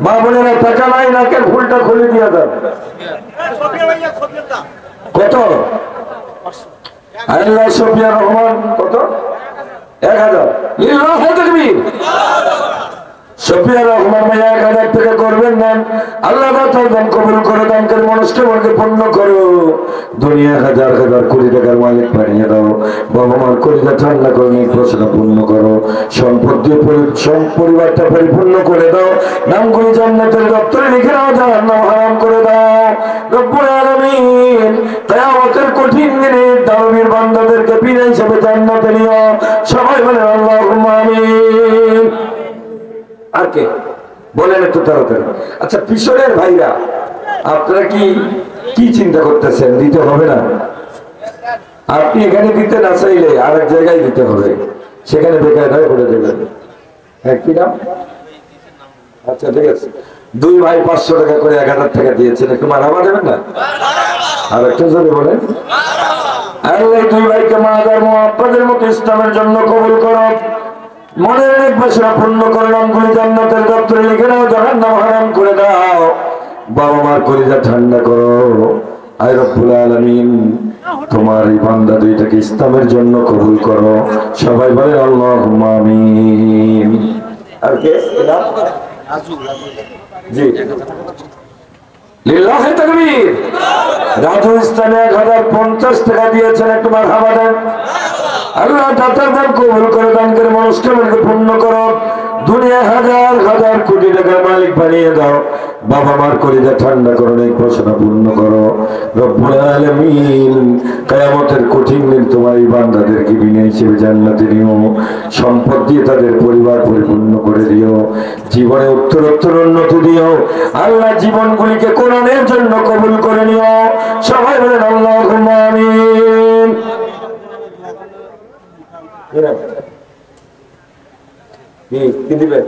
মা বোনেরা টাকা নাই, নাকের ফুলটা খুলে দিয়ে দেন। কত? আল্লাহ সফিয়া রহমান কত? 1000। লিল্লাহি তাকবীর। সফিয়া রহমান ভাই 1000 টাকা করবেন না, আল্লাহ তাআলা দান কবুল করে, দান করে মনস্কামনা পূর্ণ করো। দুনিয়া 1000 কোটি টাকার মালিক বানিয়ে দাও, বাবা মার কলিজা ঠান্ডা করে, নেক বাসনা পূর্ণ করো, সম্পদ দিয়ে পরিবারটা পরিপূর্ণ করে দাও, নামগুলি জান্নাতের দপ্তরে লিখে নাও, জাহান্নাম হারাম করে দাও। রব্বুল আলামিন কিয়ামতের কঠিন দিনে দানবীর বান্দাদেরকে বিনা হিসাবে জান্নাতে নিও। সবাই বলেন আল্লাহুম্মা আমিন। আর কে বলেন একটু তাড়াতাড়ি। আচ্ছা পিছনের ভাইরা, আপনারা কি চিন্তা করতেছেন? দিতে হবে না? আপনি এখানে দিতে না চাইলে আরেক জায়গায় দিতে হবে, সেখানে বেকার হয়ে পড়ে দেবেন। হ্যাঁ, কি নাম? আচ্ছা ঠিক আছে, 2 ভাই 500 টাকা করে 1000 টাকা দিয়েছেন, একটু মারামা দেবেন না? আর একটু জোরে বলেন। আল্লাহ 2 ভাইকে মাদার মুহাব্বতের মতো ইসলামের জন্য কবুল করো, মনের অনেক বাসনা পূর্ণ করে, নামগুলি জান্নাতের দপ্তরে লিখে নাও, জাহান্নাম হারাম করে দাও, বাবা মার কলিজা ঠান্ডা করো। আয় রব্বুল আলামিন তোমার এই বান্দা দুইটাকে ইসলামের জন্য কবুল করো। সবাই বলে আল্লাহুম্মা আমিন। আর কে? জি লিল্লাহি তাকবীর। রাজু ইসলামে 1050 টাকা দিয়েছেন, একটু মারহাবা দেন। আল্লাহ দাতার দান কবুল করে, দান করে মনস্কামনা পূর্ণ করো। দুনিয়া 1000 কোটি টাকার মালিক বানিয়ে দাও, বাবা মার কলিজা ঠান্ডা করো, নেক বাসনা পূর্ণ করো। রব্বুল আলামিন কিয়ামতের কঠিন দিন তোমার এই বান্দাদেরকে বিনা হিসেবে জান্নাতে নিও, সম্পদ দিয়ে তাদের পরিবার পরিপূর্ণ করে দিও, জীবনে উত্তরোত্তর উন্নতি দিও। আল্লাহ জীবনগুলিকে কোরআনের জন্য কবুল করে নিও। সবাই বলেন আল্লাহুম্মা আমিন। কি দিবেন?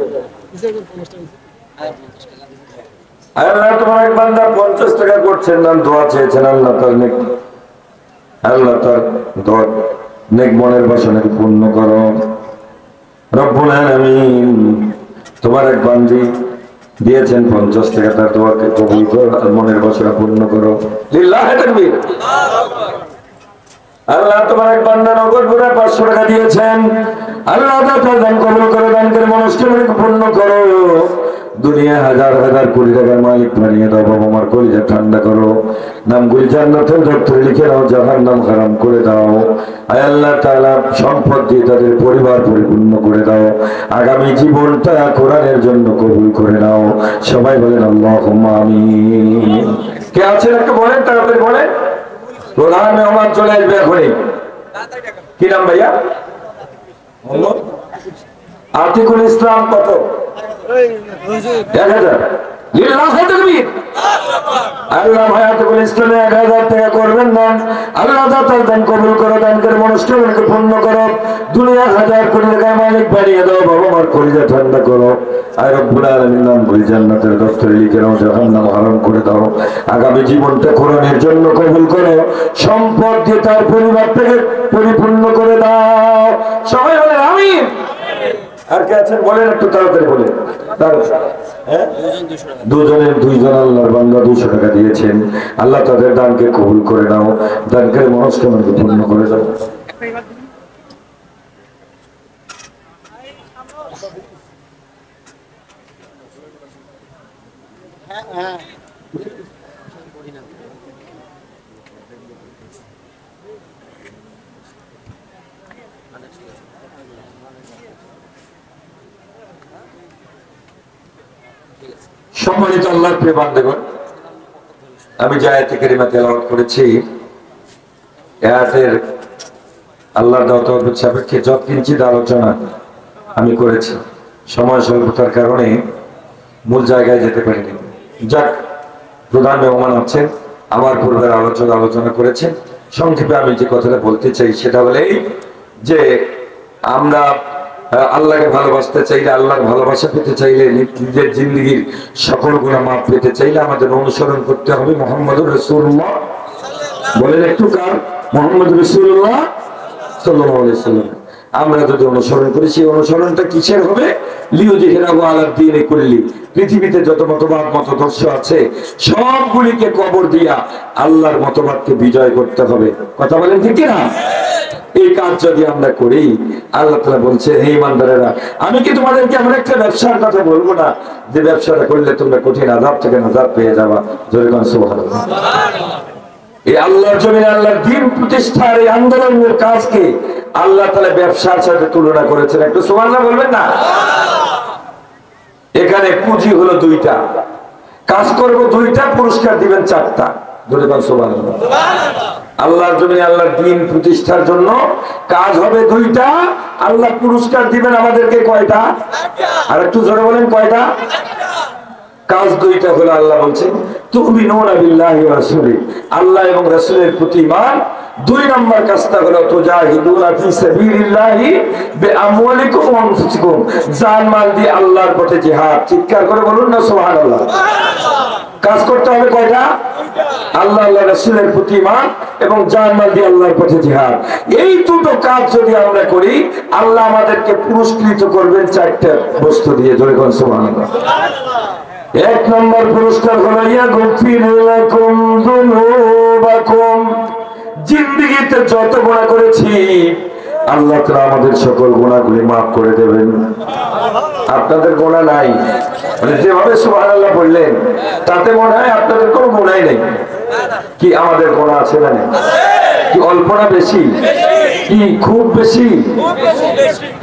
আল্লাহ তোমার এক বান্দা 50 টাকা করছেন, নাম দোয়া চেয়েছেন, আল্লাহ তার নেক মনের বাসনাকে পূর্ণ করো। রব্বুল আলামিন তোমার এক বান্দি দিয়েছেন 50 টাকা, তার দোয়াকে কবুল করো, আর মনের বাসনা পূর্ণ করো। লিল্লাহি তাকবীর। আল্লাহ তোমার এক বান্দা নগদ করে 500 টাকা দিয়েছেন, আল্লাহ তার দান কবুল করে, দান করে মনস্কামনা পূর্ণ করো। দুনিয়া 1000 কোটি টাকার মালিক বানিয়ে দাও, বাবা মার কলিজা ঠান্ডা করো, নামগুলি জান্নাতের দপ্তরে লিখে নাও, জাহান্নাম হারাম করে দাও। আয় আল্লাহ তাআলা সম্পদ দিয়ে তাদের পরিবার পরিপূর্ণ করে দাও, আগামী জীবনটা কোরআনের জন্য কবুল করে নাও। সবাই বলেন আল্লাহুম্মা আমিন। কে আছেন একটু বলেন, তাড়াতাড়ি বলেন। প্রধান মেহমান চলে আসবে এখনই। কি নাম ভাইয়া? আতিকুল ইসলাম কত? 1000। লিল্লাহি তাকবীর। আল্লাহ ভাই আতিকুল ইসলামে 1000 টাকা করবেন না, আল্লাহ তাআলা দান কবুল করো, দান করে মনস্কামনা পূর্ণ করো। দুনিয়া 1000 কোটি টাকার মালিক বানিয়ে দাও, বাবা মার কলিজা ঠান্ডা করো। আয় রব্বুল আলামিন নামগুলি জান্নাতের দপ্তরে লিখে নাও, জাহান্নাম হারাম করে দাও। আগামী জীবনটা কোরআনের জন্য কবুল করো, সম্পদ দিয়ে তার পরিবারটাকে পরিপূর্ণ করে দাও। সবাই বলে আমিন। আর কে আছেন বলেন, একটু তাড়াতাড়ি বলেন। হ্যাঁ, দুইজন আল্লাহর বান্দা 200 টাকা দিয়েছেন। আল্লাহ তাদের দানকে কবুল করে নাও, দানকে মনস্কামনাকে পূর্ণ করে দাও। সম্মানিত আল্লাহর প্রিয় বান্দাগণ, আমি যে আয়াতে কারিমা তেলাওয়াত করেছি, আয়াতের আল্লাহর দেওয়া তওফিক সাপেক্ষে যত কিঞ্চিত আলোচনা আমি করেছি, সময় স্বল্পতার কারণে মূল জায়গায় যেতে পারিনি। যাক, প্রধান মেহমান আছেন, আমার পূর্বের আলোচনা করেছেন। সংক্ষেপে আমি যে কথাটা বলতে চাই সেটা হলেই যে আমরা আল্লাহকে ভালোবাসতে চাইলে, আল্লাহর ভালোবাসা পেতে চাইলে, নিজের জিন্দগির সকল গুনাহ মাফ পেতে চাইলে আমাদের অনুসরণ করতে হবে মুহাম্মদুর রাসূলুল্লাহ। বলেন একটু কার? মুহাম্মদুর রাসূলুল্লাহ সাল্লাল্লাহু আলাইহি ওয়াসাল্লাম। আমরা যদি অনুসরণ করি, সেই অনুসরণটা কিসের হবে? লিইউযহিরাহু আলাদ দীনি কুল্লি। পৃথিবীতে যত মতবাদ মতদর্শ আছে সবগুলিকে কবর দিয়া আল্লাহর মতবাদকে বিজয় করতে হবে। কথা বলেন ঠিক কিনা? এই কাজ যদি আমরা করি, আল্লাহ তাআলা বলছে, হে ইমানদারেরা, আমি কি তোমাদেরকে এমন একটা ব্যবসার কথা বলবো না যে ব্যবসাটা করলে তোমরা কঠিন আযাব থেকে নাজাত পেয়ে যাবা? জোরে বলেন সুবহানাল্লাহ। এই আল্লাহর জমিনে আল্লাহর দ্বীন প্রতিষ্ঠার এই আন্দোলনের কাজকে আল্লাহ তাআলা ব্যবসার সাথে তুলনা করেছেন। একটু সুবহানাল্লাহ বলবেন না? এখানে পুঁজি হলো 2টা, কাজ করব 2টা, পুরস্কার দিবেন 4টা। জোরে বলেন সুবহানাল্লাহ। আল্লাহর জমিনে আল্লাহর দ্বীন প্রতিষ্ঠার জন্য কাজ হবে 2টা, আল্লাহ পুরস্কার দিবেন আমাদেরকে কয়টা? আর একটু জোরে বলেন কয়টা? কাজ 2টা হলো, আল্লাহ বলছেন তুমিনুনা বিল্লাহি ওয়া রাসূলি, আল্লাহ এবং রাসূলের প্রতি ঈমান। 2 নম্বর কাজটা হলো তুজাহিদুনা ফি সাবিলিল্লাহি বিআমওয়ালিকুম ওয়া আনফুসিকুম, জান মাল দিয়ে আল্লাহর পথে জিহাদ। চিৎকার করে বলুন না সুবহানাল্লাহ। কাজ করতে হবে কয়টা? আল্লাহ, আল্লাহ রাসূলের প্রতি ঈমান এবং জান মাল দিয়ে আল্লাহর পথে জিহাদ। এই দুটো কাজ যদি আমরা করি, আল্লাহ আমাদেরকে পুরস্কৃত করবেন 4টা বস্তু দিয়ে। জোরে বলুন সুবহানাল্লাহ। 1 নম্বর পুরস্কার হলো ইয়াগফির লাকুম যুনুবাকুম। জিন্দেগিতে যত গুনাহ করেছি আল্লাহ তাআলা আমাদের সকল গুনাহগুলি maaf করে দেবেন। আপনাদের গুনাহ নাই, মানে যেভাবে সুবহানাল্লাহ বললেন তাতে মনে হয় আপনাদের কোনো গুনাহই নেই। কি আমাদের গুনাহ আছে না? কি অল্প না বেশি? কি খুব বেশি?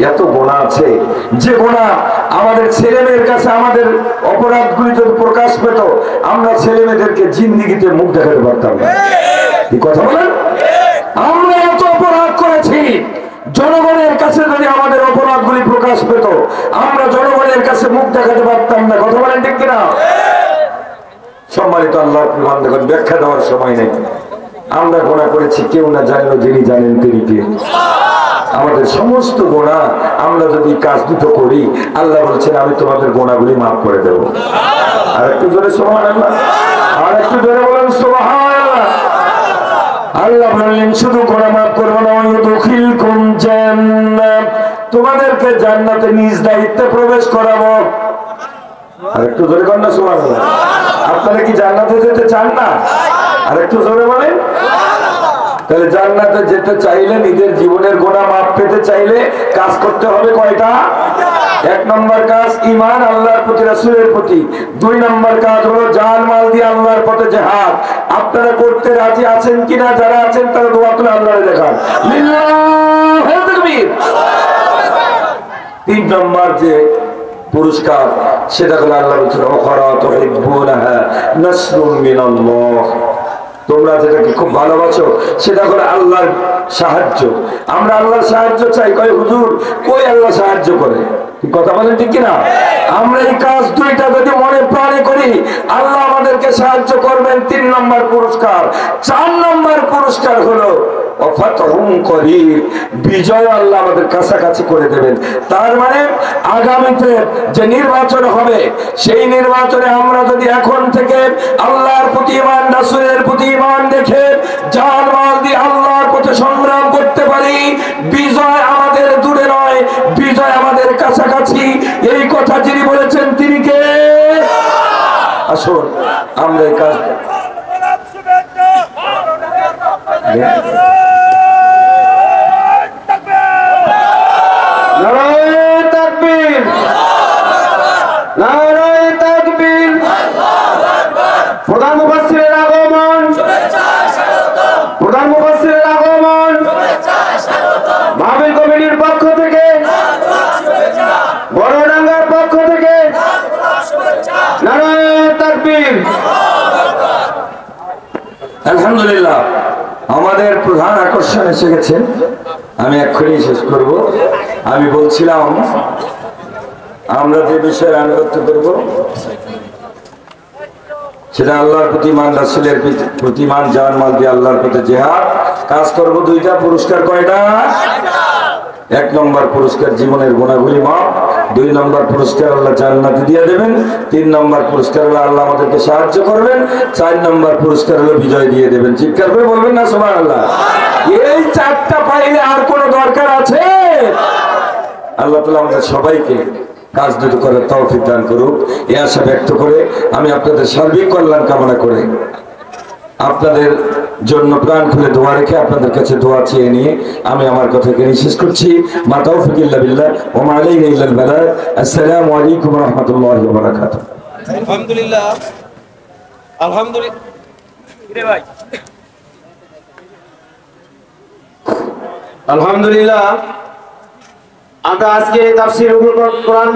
এত গুনাহ আছে যে গুনাহ আমাদের ছেলে মেয়ের কাছে আমাদের অপরাধগুলি যদি প্রকাশ পেত, আমরা ছেলে মেয়েদেরকে জিন্দেগিতে মুখ দেখাতে পারতাম না। কি কথা বলেন? আমরা এত অপরাধ করেছি, জনগণের কাছে যদি আমাদের অপরাধগুলি প্রকাশ পেত, আমরা জনগণের কাছে মুখ দেখাতে পারতাম না। কথা বলেন ঠিক কিনা? সম্মানিত আল্লাহর বান্দাগণ, ব্যাখ্যা দেওয়ার সময় নেই। আমরা গুনাহ করেছি, কেউ না জানলেও যিনি জানেন তিনি কে। আমাদের সমস্ত গুনাহ আমরা যদি কাজ দুটো করি, আল্লাহ বলছেন আমি তোমাদের গুনাহগুলি maaf করে দেব। আর একটু জোরে সুবহানাল্লাহ, আর একটু জোরে বলেন সুবহানাল্লাহ। আল্লাহ বললেন শুধু গুনাহ maaf করব না, ওয়াদখিলকুম জান্নাত, তোমাদেরকে জান্নাতে নিজ দায়িত্বে প্রবেশ করাবো। আর একটু জোরে বলেন না সুবহানাল্লাহ। আপনারা কি জান্নাতে যেতে চান না? আর একটু জোরে বলেন। তাহলে জান্নাতে যেতে চাইলে, নিজের জীবনের গুনাহ maaf পেতে চাইলে কাজ করতে হবে কয়টা? 1 নম্বর কাজ ঈমান আল্লাহর প্রতি, রাসূলের প্রতি। 2 নম্বর কাজ হলো জান মাল দিয়ে আল্লাহর পথে জিহাদ। আপনারা করতে রাজি আছেন কিনা? যারা আছেন তারা দোয়া করে আল্লাহকে দেখান লিল্লাহি তাকবীর। 3 নম্বর যে পুরস্কার সেটা হলো আল্লাহ বলেছেন ওয়াখরা তুহিব্বুনাহা নাসরুম মিনাল্লাহ, তোমরা যেটাকে খুব ভালোবাসো সেটা হলো আল্লাহর সাহায্য। আমরা আল্লাহর সাহায্য চাই। কয় হুজুর কই আল্লাহ সাহায্য করে? কথা বলেন ঠিক কিনা? আমরা এই কাজ 2টা যদি মনে প্রাণে করি, আল্লাহ আমাদেরকে সাহায্য করবেন। 3 নম্বর পুরস্কার। 4 নম্বর পুরস্কার হলো বিজয় আল্লাহ আমাদের কাছাকাছি করে দেবেন। তার মানে আগামীতে যে নির্বাচন হবে, সেই নির্বাচনে আমরা যদি এখন থেকে আল্লাহর প্রতি ঈমান, রাসূলের প্রতি ঈমান দেখে জান মাল দিয়ে আল্লাহর পথে সংগ্রাম করতে পারি, বিজয় আমাদের দূরে নয়, বিজয় আমাদের কাছাকাছি। আসুন আমরা এই কাজ নারায়ে তাকবীর, নারায়ে তাকবীর। প্রধান মুফাসসিরের আগমন, প্রধান মুফাসসিরের আগমন মাহফিল কমিটির পক্ষ থেকে, বড়ডাঙ্গার পক্ষ থেকে নারায়ে তাকবীর। আলহামদুলিল্লাহ, আমাদের প্রধান আকর্ষণ এসে গেছেন। আমি এক্ষুনি শেষ করব। আমি বলছিলাম আমরা যে বিষয়ে আনুগত্য করব সেটা আল্লাহর প্রতি মান, রাসূলের প্রতি মান, জান মাল দিয়ে আল্লাহর পথে জিহাদ। কাজ করব দুইটা, পুরস্কার কয়টা? 1 নম্বর পুরস্কার জীবনের গুনাহগুলি মাফ, 2 নম্বর পুরস্কার আল্লাহ জান্নাতে দিয়ে দেবেন, 3 নম্বর পুরস্কার হলো আল্লাহ আমাদেরকে সাহায্য করবেন, 4 নম্বর পুরস্কার হলো বিজয় দিয়ে দেবেন। চিৎকার করে বলবেন না সুবহানাল্লাহ? এই 4টা পাইলে আর কোনো দরকার আছে? আল্লাহ তাআলা আমাদের সবাইকে কাজ দুটো করার তৌফিক দান করুক, এই আশা ব্যক্ত করে আমি আপনাদের সার্বিক কল্যাণ কামনা করে আপনাদের জন্য প্রাণ খুলে দোয়া রেখে আপনাদের কাছে দোয়া চেয়ে নিয়ে আমি আমার কথাকে শেষ করছি। মা তাওফিক ইল্লা বিল্লাহ ওয়া মা আলাইনা ইল্লাল বালাগ। আসসালামু আলাইকুম ওয়া রাহমাতুল্লাহি ওয়া বারাকাতুহু। আলহামদুলিল্লাহ, আলহামদুলিল্লাহ ভাই, আলহামদুলিল্লাহ। আমরা আজকে তাফসীরুল কোরআন